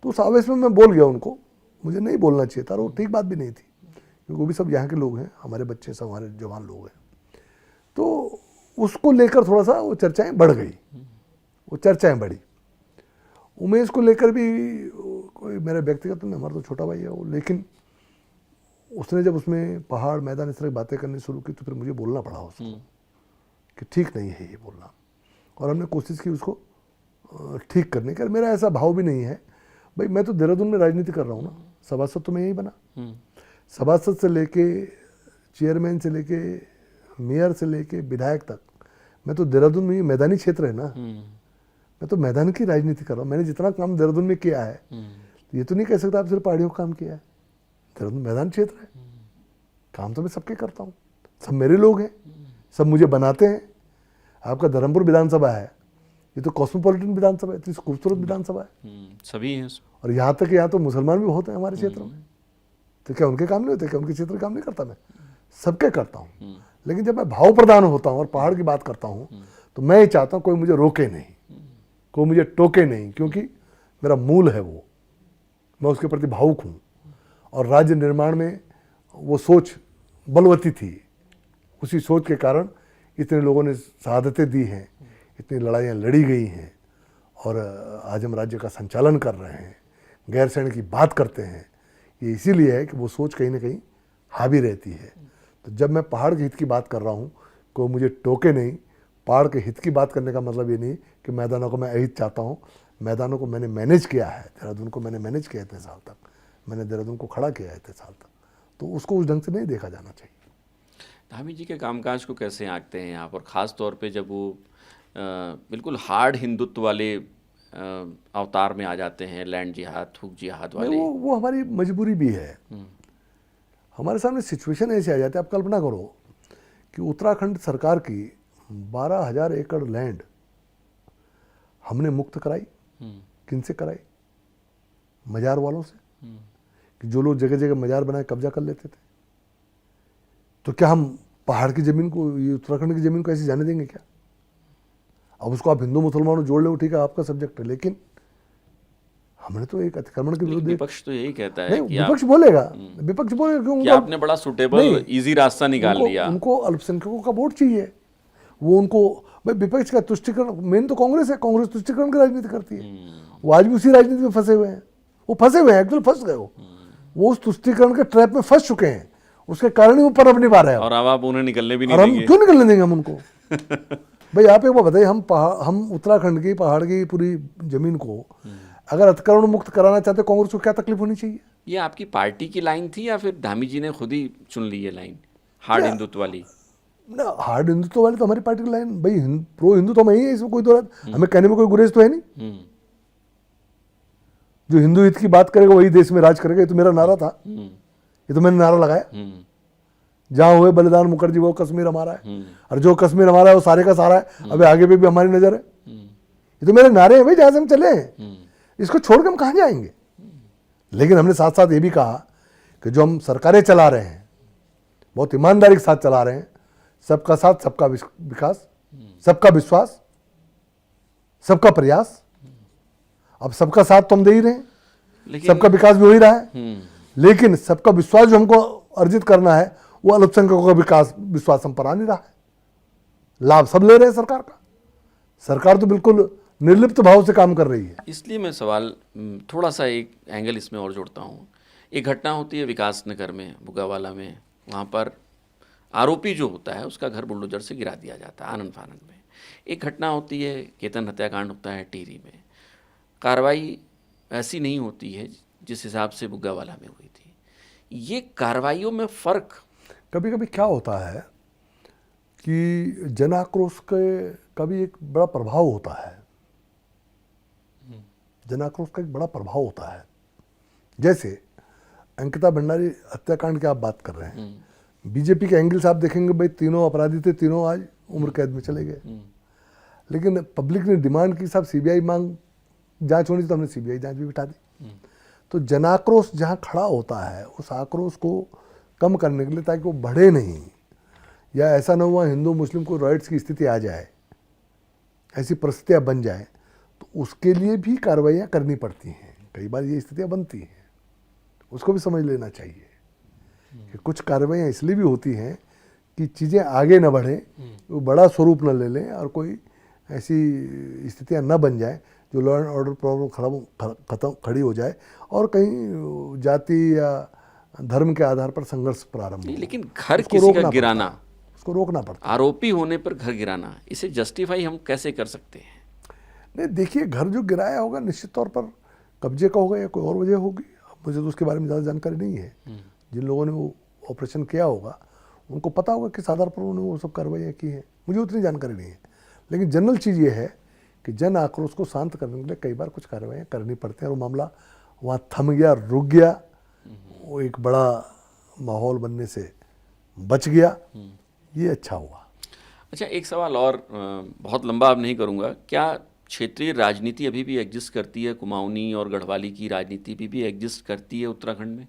तो उस आवेश में मैं बोल गया उनको, मुझे नहीं बोलना चाहिए था और वो ठीक बात भी नहीं थी, क्योंकि वो भी सब यहाँ के लोग हैं, हमारे बच्चे सब हमारे जवान लोग हैं। तो उसको लेकर थोड़ा सा वो चर्चाएं बढ़ गई, वो चर्चाएं बढ़ी। उमेश को लेकर भी कोई मेरा व्यक्तिगत नहीं, हमारा तो छोटा भाई है वो, लेकिन उसने जब उसमें पहाड़ मैदान इस तरह की बातें करनी शुरू की तो फिर मुझे बोलना पड़ा उसको कि ठीक नहीं है ये बोलना। और हमने कोशिश की उसको ठीक करने की। मेरा ऐसा भाव भी नहीं है भाई, मैं तो देहरादून में राजनीति कर रहा हूँ ना, सभासद तो मैं यही बना, सभासद से लेके चेयरमैन से लेके मेयर से लेके विधायक तक मैं तो देहरादून में, मैदानी क्षेत्र है ना, मैं तो मैदान की राजनीति कर रहा हूँ। मैंने जितना काम देहरादून में किया है ये तो नहीं कह सकता आप सिर्फ पहाड़ियों का काम किया है। देहरादून मैदान क्षेत्र है, काम तो मैं सबके करता हूँ, सब मेरे लोग हैं, सब मुझे बनाते हैं। आपका धर्मपुर विधानसभा है, ये तो कॉस्मोपॉलिटन विधानसभा है, इतनी खूबसूरत विधानसभा है, सभी हैं। और यहाँ तक यहाँ तो मुसलमान भी बहुत हैं हमारे क्षेत्र में। तो क्या उनके काम नहीं होते? क्या उनके क्षेत्र में काम नहीं करता? मैं सबके करता हूँ। लेकिन जब मैं भाव प्रधान होता हूँ और पहाड़ की बात करता हूँ तो मैं ये चाहता हूँ कोई मुझे रोके नहीं, कोई मुझे टोके नहीं, क्योंकि मेरा मूल है वो, मैं उसके प्रति भावुक हूँ। और राज्य निर्माण में वो सोच बलवती थी, उसी सोच के कारण इतने लोगों ने शहादतें दी हैं, इतनी लड़ाइयाँ लड़ी गई हैं, और आज हम राज्य का संचालन कर रहे हैं, गैर सैन्य की बात करते हैं। ये इसीलिए है कि वो सोच कहीं ना कहीं हावी रहती है। तो जब मैं पहाड़ के हित की बात कर रहा हूँ, कोई मुझे टोके नहीं। पहाड़ के हित की बात करने का मतलब ये नहीं कि मैदानों को मैं अहित चाहता हूँ। मैदानों को मैंने मैनेज किया है, देहरादून को मैंने मैनेज किया इतने साल तक, मैंने देहरादून को खड़ा किया है इतने साल तक, तो उसको उस ढंग से नहीं देखा जाना चाहिए। धामी जी के कामकाज को कैसे आंकते हैं आप, और ख़ास तौर पे जब वो बिल्कुल हार्ड हिंदुत्व वाले अवतार में आ जाते हैं, लैंड जिहाद, थूक जिहाद वाले? वो हमारी मजबूरी भी है। हमारे सामने सिचुएशन ऐसी आ जाती है, आप कल्पना करो कि उत्तराखंड सरकार की 12,000 एकड़ लैंड हमने मुक्त कराई। किनसे कराई? मजार वालों से, कि जो लोग जगह जगह मजार बनाए कब्जा कर लेते थे। तो क्या हम पहाड़ की ज़मीन को, ये उत्तराखंड की ज़मीन को ऐसे जाने देंगे क्या? अब उसको आप हिंदू मुसलमानों जोड़ ले, ठीक है आपका सब्जेक्ट है, लेकिन हमने तो एक अतिक्रमण के विरुद्ध, विपक्ष तो यही कहता है कि विपक्ष बोलेगा, विपक्ष बोलेगा क्यों? कि आपने बड़ा सुटेबल इजी रास्ता निकाल लिया। उनको अल्पसंख्यकों का वोट चाहिए, वो उनको, भाई विपक्ष का तुष्टिकरण, मेन तो कांग्रेस है, कांग्रेस तुष्टिकरण की राजनीति करती है। वो आज भी उसी राजनीति में फंसे हुए हैं, वो फंसे हुए हैं, एक्चुअली फंस गए वो उस तुष्टिकरण के ट्रैप में फंस चुके हैं, उसके कारण ही वो परब नहीं पा रहे हैं। और अब आप उन्हें निकलने भी नहीं देंगे। हम क्यों निकलने देंगे हम उनको? भाई आप एक बात बताइए, हम उत्तराखंड की पहाड़ की पूरी जमीन को अगर अतिक्रमण मुक्त कराना चाहते, कांग्रेस को क्या तकलीफ होनी चाहिए? ये आपकी पार्टी की लाइन थी या फिर धामी जी ने खुद ही चुन ली ये लाइन, हार्ड हिंदुत्व वाली? ना, हार्ड हिंदुत्व वाली तो हमारी पार्टी की लाइन, भाई प्रो हिंदू तो हम ही है, इसमें कोई दो रात, हमें कहने में कोई गुरेज तो है नहीं। जो हिंदू हित की बात करेगा वही देश में राज करेगा, ये तो मेरा नारा था, ये तो मैंने नारा लगाया। जहां हुए बलिदान मुखर्जी वो कश्मीर हमारा है, और जो कश्मीर हमारा है वो सारे का सारा है, अबे आगे पे भी हमारी नजर है। ये तो मेरे नारे हैं भाई, जहां से हम चले हैं, इसको छोड़ के हम कहां जाएंगे? लेकिन हमने साथ साथ ये भी कहा कि जो हम सरकारें चला रहे हैं बहुत ईमानदारी के साथ चला रहे हैं, सबका साथ, सबका विकास, सबका विश्वास, सबका प्रयास। अब सबका साथ तो हम दे ही रहे हैं, सबका विकास भी हो ही रहा है, लेकिन सबका विश्वास जो हमको अर्जित करना है वो अल्पसंख्यकों का विकास, विश्वास हम पर आ नहीं रहा है। लाभ सब ले रहे हैं सरकार का, सरकार तो बिल्कुल निर्लिप्त भाव से काम कर रही है। इसलिए मैं सवाल थोड़ा सा एक एंगल इसमें और जोड़ता हूँ। एक घटना होती है विकास नगर में, बुगावाला में, वहाँ पर आरोपी जो होता है उसका घर बुलडोजर से गिरा दिया जाता है आनंद फानंद में। एक घटना होती है केतन हत्याकांड होता है टिहरी में, कार्रवाई ऐसी नहीं होती है जिस हिसाब से बुगावाला में हुई थी। ये कार्रवाइयों में फ़र्क कभी कभी क्या होता है कि जन आक्रोश के कभी एक बड़ा प्रभाव होता है, जन आक्रोश का एक बड़ा प्रभाव होता है। जैसे अंकिता भंडारी हत्याकांड की आप बात कर रहे हैं, बीजेपी के एंगल से आप देखेंगे भाई तीनों अपराधी थे, तीनों आज उम्र कैद में चले गए, लेकिन पब्लिक ने डिमांड की साहब सीबीआई मांग जांच होनी, तो हमने सीबीआई जांच भी बिठा दी। तो जन आक्रोश जहाँ खड़ा होता है उस आक्रोश को कम करने के लिए, ताकि वो बढ़े नहीं, या ऐसा न हुआ हिंदू मुस्लिम को राइट्स की स्थिति आ जाए ऐसी परिस्थितियाँ बन जाए तो उसके लिए भी कार्रवाइयाँ करनी पड़ती हैं। कई बार ये स्थितियाँ बनती हैं, उसको भी समझ लेना चाहिए कि कुछ कार्रवाइयाँ इसलिए भी होती हैं कि चीज़ें आगे न बढ़ें, वो बड़ा स्वरूप न ले लें और कोई ऐसी स्थितियाँ न बन जाए जो लॉ एंड ऑर्डर प्रॉब्लम खड़ी हो जाए और कहीं जाति या धर्म के आधार पर संघर्ष प्रारंभ हो। लेकिन घर उसको किसी रोकना का पड़ता गिराना, है, उसको रोकना पड़ता है। आरोपी होने पर घर गिराना, इसे जस्टिफाई हम कैसे कर सकते हैं? नहीं, देखिए, घर जो गिराया होगा निश्चित तौर पर कब्जे का होगा या कोई और वजह होगी। अब मुझे तो उसके बारे में ज़्यादा जानकारी नहीं है। जिन लोगों ने वो ऑपरेशन किया होगा उनको पता होगा किस आधार पर उन्होंने वो सब कार्रवाइयाँ की हैं, मुझे उतनी जानकारी नहीं है। लेकिन जनरल चीज़ ये है कि जन आक्रोश को शांत करने के लिए कई बार कुछ कार्रवाइयाँ करनी पड़ती हैं और वो मामला वहाँ थम गया, रुक गया, वो एक बड़ा माहौल बनने से बच गया, ये अच्छा हुआ। अच्छा, एक सवाल और, बहुत लंबा अब नहीं करूँगा, क्या क्षेत्रीय राजनीति अभी भी एग्जिस्ट करती है? कुमाऊनी और गढ़वाली की राजनीति भी एग्जिस्ट करती है उत्तराखंड में?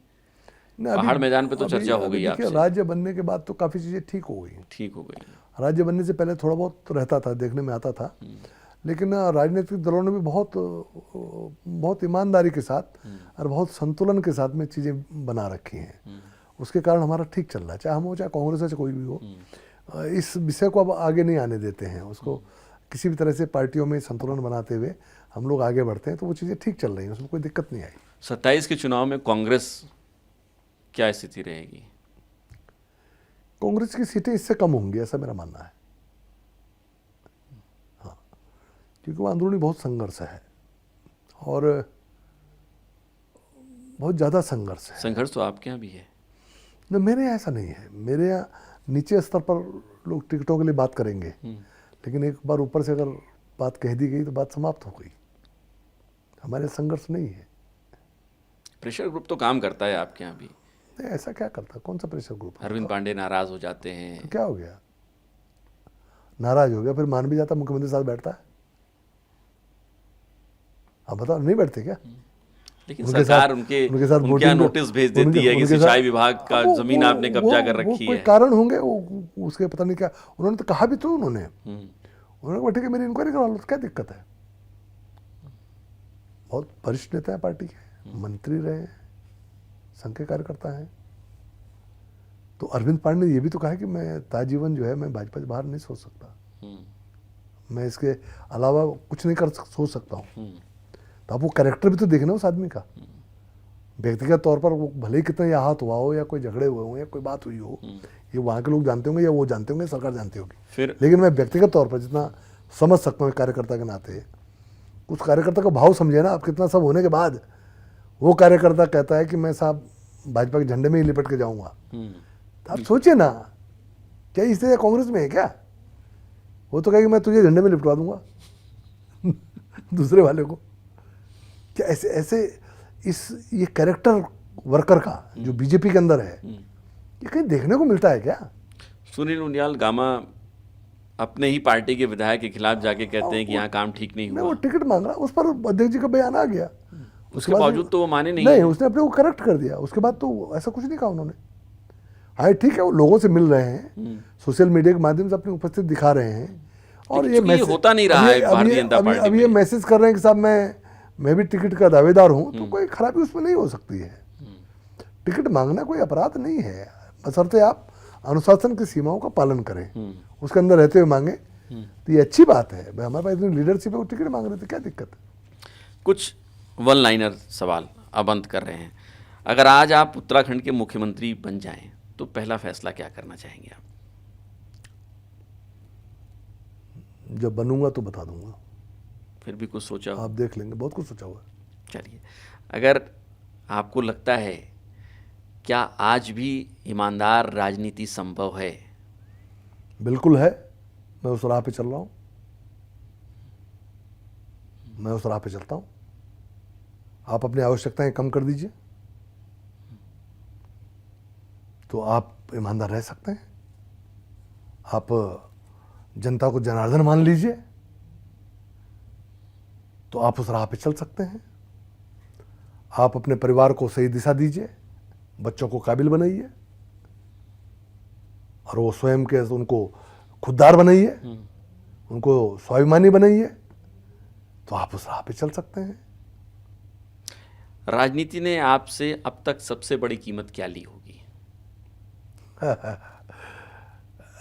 पहाड़ मैदान पे तो चर्चा हो गई आपसे। राज्य बनने के बाद तो काफ़ी चीज़ें ठीक हो गई। ठीक हो गई। राज्य बनने से पहले थोड़ा बहुत रहता था, देखने में आता था, लेकिन राजनीतिक दलों ने भी बहुत ईमानदारी के साथ और बहुत संतुलन के साथ में चीज़ें बना रखी हैं। उसके कारण हमारा ठीक चल रहा है, चाहे हम हो चाहे कांग्रेस हो चाहे कोई भी हो। इस विषय को अब आगे नहीं आने देते हैं, उसको किसी भी तरह से पार्टियों में संतुलन बनाते हुए हम लोग आगे बढ़ते हैं, तो वो चीज़ें ठीक चल रही हैं, उसमें कोई दिक्कत नहीं आई। 27 के चुनाव में कांग्रेस क्या स्थिति रहेगी? कांग्रेस की सीटें इससे कम होंगी, ऐसा मेरा मानना है। हाँ, क्योंकि वो अंदरूनी बहुत संघर्ष है और बहुत ज़्यादा संघर्ष है। संघर्ष तो आपके यहाँ भी है। न, मेरे यहाँ ऐसा नहीं है। मेरे यहाँ नीचे स्तर पर लोग टिकटों के लिए बात करेंगे, लेकिन एक बार ऊपर से अगर बात कह दी गई तो बात समाप्त हो गई। हमारे संघर्ष नहीं है। प्रेशर ग्रुप तो काम करता है आपके यहाँ भी। ऐसा क्या करता? कौन सा प्रेशर ग्रुप? अरविंद पांडे नाराज हो जाते हैं। तो क्या हो गया? नाराज हो गया फिर मान भी जाता, मुख्यमंत्री साथ बैठता है। अब बताओ, नहीं बैठते क्या? लेकिन सरकार उनके साथ नोटिस भेज देती है कि सिंचाई विभाग का जमीन आपने कब्जा कर रखी है। कोई कारण होंगे उसके, पता नहीं क्या। उन्होंने तो कहा भी तो, उन्होंने कहा ठीक है मेरी इंक्वायरी करा लो, क्या दिक्कत है? बहुत वरिष्ठ नेता है पार्टी के, मंत्री रहे, संघ के कार्यकर्ता हैं। तो अरविंद पांडे ने ये भी तो कहा कि मैं ताजीवन जो है मैं भाजपा से बाहर नहीं सोच सकता, मैं इसके अलावा कुछ नहीं सोच सकता हूँ। तो आप वो कैरेक्टर भी तो देखना उस आदमी का। व्यक्तिगत तौर पर वो भले ही कितना आहत हुआ हो या कोई झगड़े हुए हो या कोई बात हुई हो, ये वहाँ के लोग जानते होंगे या वो जानते होंगे, सरकार जानती होगी। फिर लेकिन मैं व्यक्तिगत तौर पर जितना समझ सकता हूँ कार्यकर्ता के नाते, उस कार्यकर्ता का भाव समझे ना आप। कितना सब होने के बाद वो कार्यकर्ता कहता है कि मैं साहब भाजपा के झंडे में ही लिपट के जाऊँगा, तो आप सोचिए ना, क्या इससे कांग्रेस में है क्या? वो तो कहेगा मैं तुझे झंडे में लिपटवा दूंगा दूसरे वाले को। क्या ऐसे ऐसे ये कैरेक्टर वर्कर का जो बीजेपी के अंदर है, ये कहीं देखने को मिलता है क्या? सुनील उनियाल गामा अपने ही पार्टी के विधायक के खिलाफ जाके कहते हैं कि यहाँ काम ठीक नहीं हुआ। वो टिकट मांग रहा, उस पर अध्यक्ष जी का बयान आ गया। उसके बावजूद तो वो माने नहीं। उसने अपने को करेक्ट कर दिया। उसके बाद तो ऐसा कुछ नहीं कहा उन्होंने। हाँ ठीक है, वो लोगों से मिल रहे हैं, सोशल मीडिया के माध्यम से अपनी उपस्थिति दिखा रहे हैं, और ये मैसेज होता नहीं रहा है भारतीय जनता पार्टी में। अब ये मैसेज कर रहे हैं कि साहब मैं भी टिकट का दावेदार हूँ, तो कोई खराबी उसमें नहीं हो सकती है। टिकट मांगना कोई अपराध नहीं है, बशर्ते आप अनुशासन की सीमाओं का पालन करें, उसके अंदर रहते हुए मांगे, तो ये अच्छी बात है। भाई हमारे पास इतनी लीडरशिप है, वो टिकट मांग रहे थे, क्या दिक्कत है? कुछ वन लाइनर सवाल अब अंत कर रहे हैं। अगर आज आप उत्तराखंड के मुख्यमंत्री बन जाएं तो पहला फैसला क्या करना चाहेंगे आप? जब बनूंगा तो बता दूंगा। फिर भी कुछ सोचा? आप देख लेंगे, बहुत कुछ सोचा हुआ है। चलिए, अगर आपको लगता है क्या आज भी ईमानदार राजनीति संभव है? बिल्कुल है, मैं उस राह पे चल रहा हूँ, मैं उस राह पे चलता हूँ। आप अपनी आवश्यकताएं कम कर दीजिए तो आप ईमानदार रह सकते हैं। आप जनता को जनार्दन मान लीजिए तो आप उस राह पे चल सकते हैं। आप अपने परिवार को सही दिशा दीजिए, बच्चों को काबिल बनाइए और वो स्वयं के उनको खुददार बनाइए, उनको स्वाभिमानी बनाइए, तो आप उस राह पे चल सकते हैं। राजनीति ने आपसे अब तक सबसे बड़ी कीमत क्या ली होगी?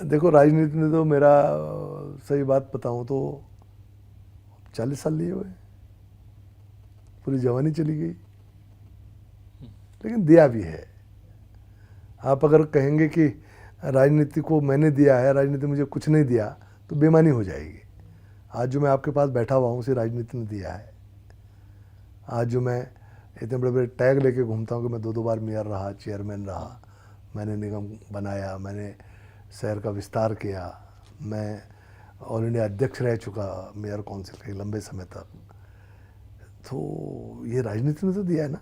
देखो, राजनीति ने तो मेरा सही बात बताऊं तो 40 साल लिए हुए, पूरी जवानी चली गई, लेकिन दिया भी है। आप अगर कहेंगे कि राजनीति को मैंने दिया है, राजनीति मुझे कुछ नहीं दिया, तो बेईमानी हो जाएगी। आज जो मैं आपके पास बैठा हुआ हूँ उसे राजनीति ने दिया है। आज जो मैं इतने बड़े बड़े टैग लेके घूमता हूँ कि मैं 2 बार मेयर रहा, चेयरमैन रहा, मैंने निगम बनाया, मैंने शहर का विस्तार किया, मैं ऑल इंडिया अध्यक्ष रह चुका मेयर काउंसिल के लंबे समय तक, तो ये राजनीति ने तो दिया है ना।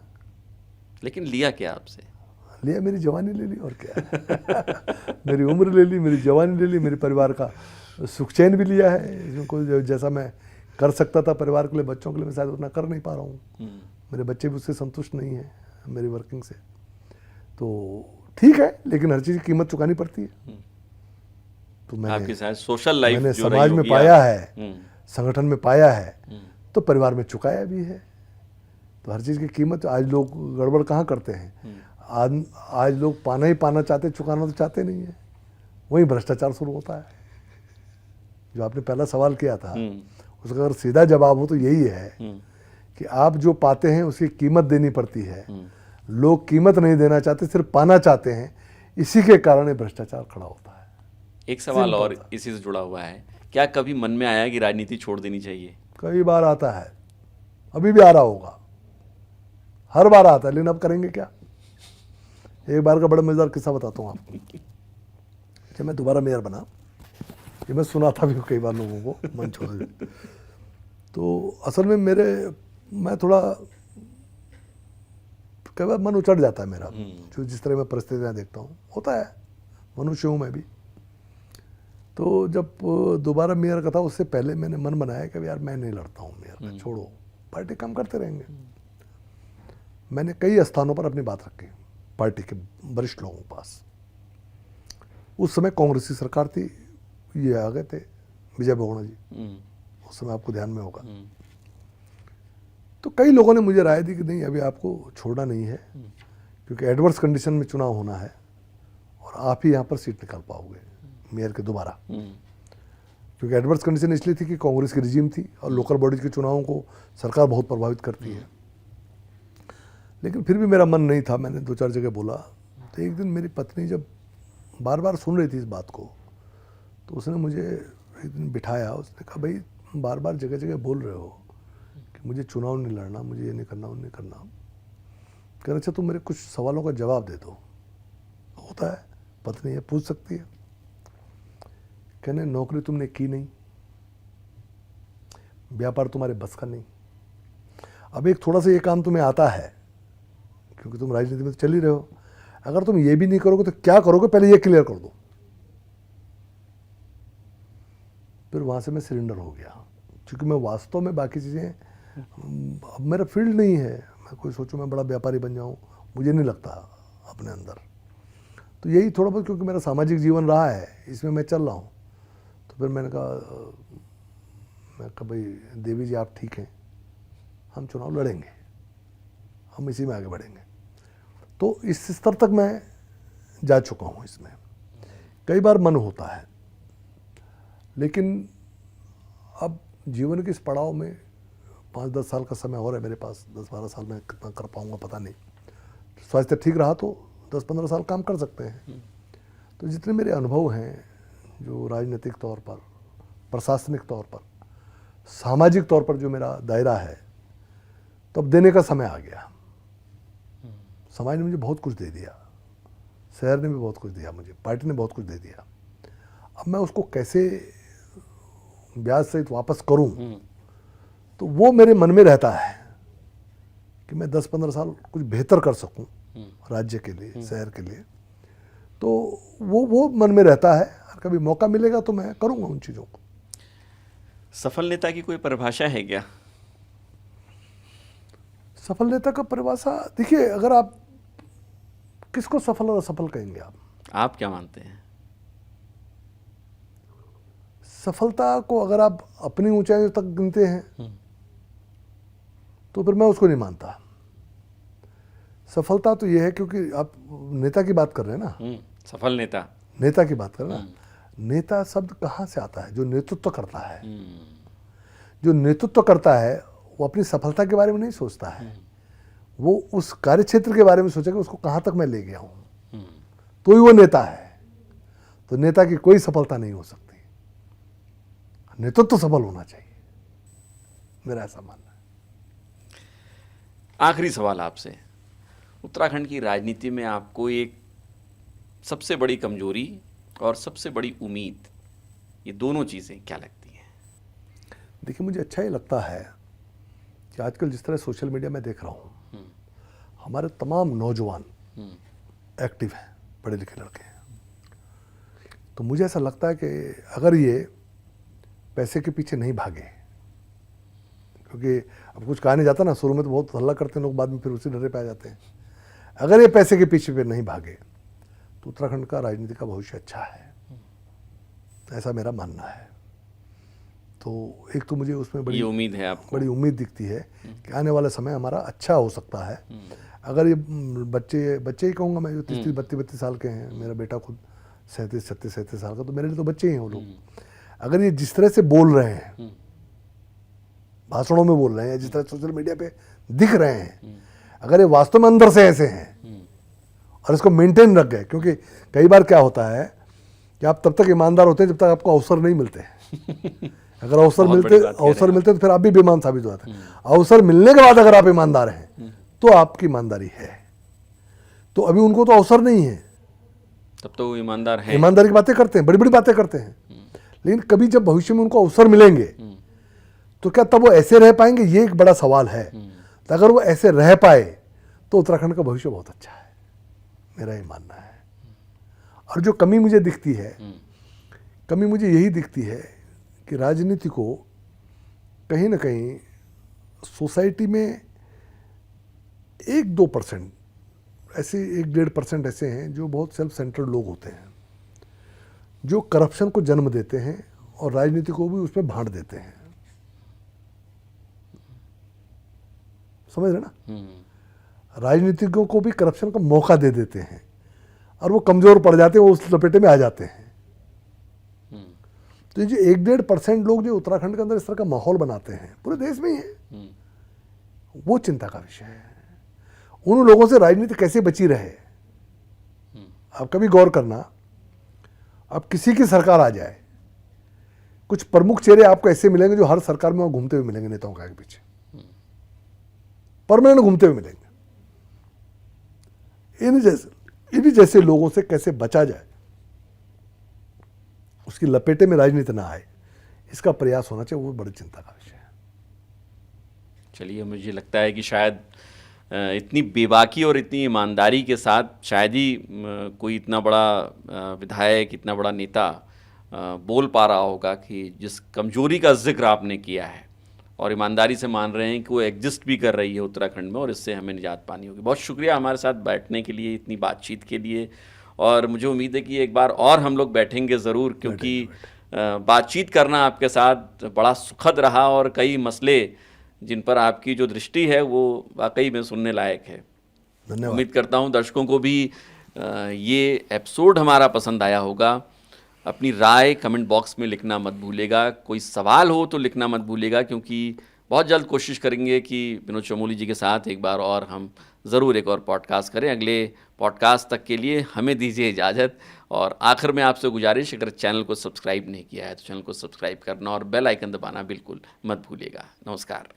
लेकिन लिया क्या आपसे? लिया, मेरी जवानी ले ली, और क्या मेरी उम्र ले ली, मेरी जवानी ले ली, मेरे परिवार का सुख चैन भी लिया है। इनको जैसा मैं कर सकता था परिवार के लिए, बच्चों के लिए, मैं शायद उतना कर नहीं पा रहा हूँ। मेरे बच्चे भी उससे संतुष्ट नहीं हैं मेरी वर्किंग से। तो ठीक है, लेकिन हर चीज़ की कीमत चुकानी पड़ती है। तो आपकी शायद सोशल लाइफ मैंने जो समाज रही में होगी पाया है, संगठन में पाया है, तो परिवार में चुकाया भी है। तो हर चीज़ की कीमत, आज लोग गड़बड़ कहाँ करते हैं, आज लोग पाना ही पाना चाहते, चुकाना तो चाहते नहीं है। वही भ्रष्टाचार शुरू होता है। जो आपने पहला सवाल किया था, उसका अगर सीधा जवाब हो तो यही है कि आप जो पाते हैं उसकी कीमत देनी पड़ती है। लोग कीमत नहीं देना चाहते, सिर्फ पाना चाहते हैं, इसी के कारण ये भ्रष्टाचार खड़ा होता है। एक सवाल और इसी से जुड़ा हुआ है, क्या कभी मन में आया कि राजनीति छोड़ देनी चाहिए? कई बार आता है, अभी भी आ रहा होगा, हर बार आता है, लेकिन अब करेंगे क्या। एक बार का बड़ा मजेदार किस्सा बताता हूँ आपको। जब मैं दोबारा मेयर बना, ये मैं सुनाता भी हूँ कई बार लोगों को, मन छोड़ दे। तो असल में मैं थोड़ा कई बार मन उचट जाता है मेरा, जो जिस तरह मैं परिस्थितियाँ देखता हूँ, होता है, मनुष्य हूँ मैं भी। तो जब दोबारा मेयर का था, उससे पहले मैंने मन बनाया कि यार मैं नहीं लड़ता हूँ मेयर का, छोड़ो, पार्टी काम करते रहेंगे। मैंने कई स्थानों पर अपनी बात रखी पार्टी के वरिष्ठ लोगों के पास। उस समय कांग्रेस की सरकार थी, ये आ गए थे विजय बहुगुणा जी, उस समय आपको ध्यान में होगा। तो कई लोगों ने मुझे राय दी कि नहीं, अभी आपको छोड़ना नहीं है, क्योंकि एडवर्स कंडीशन में चुनाव होना है और आप ही यहाँ पर सीट निकाल पाओगे मेयर के दोबारा। क्योंकि एडवर्स कंडीशन इसलिए थी कि कांग्रेस की रिजीम थी और लोकल बॉडीज के चुनावों को सरकार बहुत प्रभावित करती है। लेकिन फिर भी मेरा मन नहीं था, मैंने 2-4 जगह बोला। तो एक दिन मेरी पत्नी जब बार बार सुन रही थी इस बात को, तो उसने मुझे एक दिन बिठाया, उसने कहा भाई बार बार जगह जगह बोल रहे हो कि मुझे चुनाव नहीं लड़ना, मुझे ये नहीं करना, वो नहीं करना। कह रहे अच्छा तुम मेरे कुछ सवालों का जवाब दे दो। होता है, पत्नी है, पूछ सकती है। कहने नौकरी तुमने की नहीं, व्यापार तुम्हारे बस का नहीं, अब एक थोड़ा सा ये काम तुम्हें आता है क्योंकि तुम राजनीति में तो चल ही रहे हो, अगर तुम ये भी नहीं करोगे तो क्या करोगे, पहले ये क्लियर कर दो। फिर वहाँ से मैं सरेंडर हो गया, क्योंकि मैं वास्तव में बाकी चीज़ें, अब मेरा फील्ड नहीं है। मैं कोई सोचूं मैं बड़ा व्यापारी बन जाऊं, मुझे नहीं लगता अपने अंदर। तो यही थोड़ा बहुत, क्योंकि मेरा सामाजिक जीवन रहा है, इसमें मैं चल रहा हूँ। तो फिर मैं कहा भाई देवी जी आप ठीक हैं, हम चुनाव लड़ेंगे, हम इसी में आगे बढ़ेंगे। तो इस स्तर तक मैं जा चुका हूँ इसमें। कई बार मन होता है, लेकिन अब जीवन के इस पड़ाव में 5-10 साल का समय और है मेरे पास। 10-12 साल में कितना कर पाऊँगा पता नहीं। स्वास्थ्य ठीक रहा तो 10-15 साल काम कर सकते हैं। तो जितने मेरे अनुभव हैं, जो राजनीतिक तौर पर, प्रशासनिक तौर पर, सामाजिक तौर पर जो मेरा दायरा है, तो अब देने का समय आ गया। समाज ने मुझे बहुत कुछ दे दिया, शहर ने भी बहुत कुछ दिया मुझे, पार्टी ने बहुत कुछ दे दिया। अब मैं उसको कैसे ब्याज सहित वापस करूं, तो वो मेरे मन में रहता है कि मैं 10-15 साल कुछ बेहतर कर सकूं राज्य के लिए, शहर के लिए। तो वो मन में रहता है, और कभी मौका मिलेगा तो मैं करूंगा उन चीज़ों को। सफल नेता की कोई परिभाषा है क्या? सफल नेता का परिभाषा, देखिए, अगर आप किसको सफल और असफल कहेंगे, आप क्या मानते हैं? सफलता को अगर आप अपनी ऊंचाइयों तक गिनते हैं तो फिर मैं उसको नहीं मानता। सफलता तो ये है, क्योंकि आप नेता की बात कर रहे हैं ना, सफल नेता, नेता की बात कर रहे हैं ना। नेता शब्द कहाँ से आता है? जो नेतृत्व करता है। जो नेतृत्व करता है वो अपनी सफलता के बारे में नहीं सोचता है, वो उस कार्य क्षेत्र के बारे में सोचेगा उसको कहाँ तक मैं ले गया हूँ, तो ही वो नेता है। तो नेता की कोई सफलता नहीं हो सकती, नेतृत्व सफल होना चाहिए, मेरा ऐसा मानना है। आखिरी सवाल आपसे, उत्तराखंड की राजनीति में आपको एक सबसे बड़ी कमजोरी और सबसे बड़ी उम्मीद, ये दोनों चीज़ें क्या लगती हैं? देखिए, मुझे अच्छा ही लगता है कि आजकल जिस तरह सोशल मीडिया में देख रहा हूँ, हमारे तमाम नौजवान एक्टिव हैं, पढ़े लिखे लड़के हैं। तो मुझे ऐसा लगता है कि अगर ये पैसे के पीछे नहीं भागे, क्योंकि अब कुछ कहा नहीं जाता ना, शुरू में तो बहुत हल्ला करते हैं लोग, बाद में फिर उसी डरे पे आ जाते हैं। अगर ये पैसे के पीछे पे नहीं भागे तो उत्तराखंड का राजनीति का भविष्य अच्छा है, ऐसा मेरा मानना है। तो एक तो मुझे उसमें बड़ी उम्मीद है, आपको बड़ी उम्मीद दिखती है कि आने वाला समय हमारा अच्छा हो सकता है। अगर ये बच्चे ही कहूँगा मैं, जो 30-32 साल के हैं, मेरा बेटा खुद 37 साल का, तो मेरे लिए तो बच्चे ही हैं वो लोग। अगर ये जिस तरह से बोल रहे हैं, भाषणों में बोल रहे हैं, जिस तरह सोशल मीडिया पे दिख रहे हैं, अगर ये वास्तव में अंदर से ऐसे हैं और इसको मेंटेन रख गए, क्योंकि कई बार क्या होता है कि आप तब तक ईमानदार होते हैं जब तक आपको अवसर नहीं मिलते। अगर अवसर मिलते तो फिर आप भी बेईमान साबित हो जाते हैं। अवसर मिलने के बाद अगर आप ईमानदार हैं तो आपकी ईमानदारी है। तो अभी उनको तो अवसर नहीं है, तब तो वो ईमानदार हैं, ईमानदारी की बातें करते हैं, बड़ी बड़ी बातें करते हैं, लेकिन कभी जब भविष्य में उनको अवसर मिलेंगे तो क्या तब वो ऐसे रह पाएंगे? ये एक बड़ा सवाल है। तो अगर वो ऐसे रह पाए तो उत्तराखंड का भविष्य बहुत अच्छा है, मेरा ये मानना है। और जो कमी मुझे दिखती है, कमी मुझे यही दिखती है कि राजनीति को कहीं ना कहीं सोसाइटी में 1-2% ऐसे, 1-1.5% ऐसे हैं जो बहुत सेल्फ सेंटर्ड लोग होते हैं, जो करप्शन को जन्म देते हैं और राजनीति को भी उसमें भांट देते हैं। समझ रहे ना? राजनीतिज्ञों को भी करप्शन का मौका दे देते हैं और वो कमजोर पड़ जाते हैं, वो उस लपेटे में आ जाते हैं। तो ये जो 1-1.5% लोग जो उत्तराखंड के अंदर इस तरह का माहौल बनाते हैं, पूरे देश में ही है, वो चिंता का विषय है। उन लोगों से राजनीति कैसे बची रहे? आप कभी गौर करना, अब किसी की सरकार आ जाए, कुछ प्रमुख चेहरे आपको ऐसे मिलेंगे जो हर सरकार में वहां घूमते हुए मिलेंगे, नेताओं के आगे पीछे परमानेंट घूमते हुए मिलेंगे। इन्हीं जैसे लोगों से कैसे बचा जाए, उसकी लपेटे में राजनीति ना आए, इसका प्रयास होना चाहिए, वो बड़ी चिंता का विषय है। चलिए, मुझे लगता है कि शायद इतनी बेबाकी और इतनी ईमानदारी के साथ शायद ही कोई इतना बड़ा विधायक, इतना बड़ा नेता बोल पा रहा होगा कि जिस कमजोरी का जिक्र आपने किया है और ईमानदारी से मान रहे हैं कि वो एग्जिस्ट भी कर रही है उत्तराखंड में, और इससे हमें निजात पानी होगी। बहुत शुक्रिया हमारे साथ बैठने के लिए, इतनी बातचीत के लिए, और मुझे उम्मीद है कि एक बार और हम लोग बैठेंगे ज़रूर, क्योंकि बातचीत करना आपके साथ बड़ा सुखद रहा और कई मसले जिन पर आपकी जो दृष्टि है वो वाकई में सुनने लायक है। धन्यवाद। उम्मीद करता हूँ दर्शकों को भी ये एपिसोड हमारा पसंद आया होगा। अपनी राय कमेंट बॉक्स में लिखना मत भूलेगा, कोई सवाल हो तो लिखना मत भूलेगा, क्योंकि बहुत जल्द कोशिश करेंगे कि विनोद चमोली जी के साथ एक बार और हम ज़रूर एक और पॉडकास्ट करें। अगले पॉडकास्ट तक के लिए हमें दीजिए इजाज़त, और आखिर में आपसे गुजारिश, अगर चैनल को सब्सक्राइब नहीं किया है तो चैनल को सब्सक्राइब करना और बेल आइकन दबाना बिल्कुल मत भूलिएगा। नमस्कार।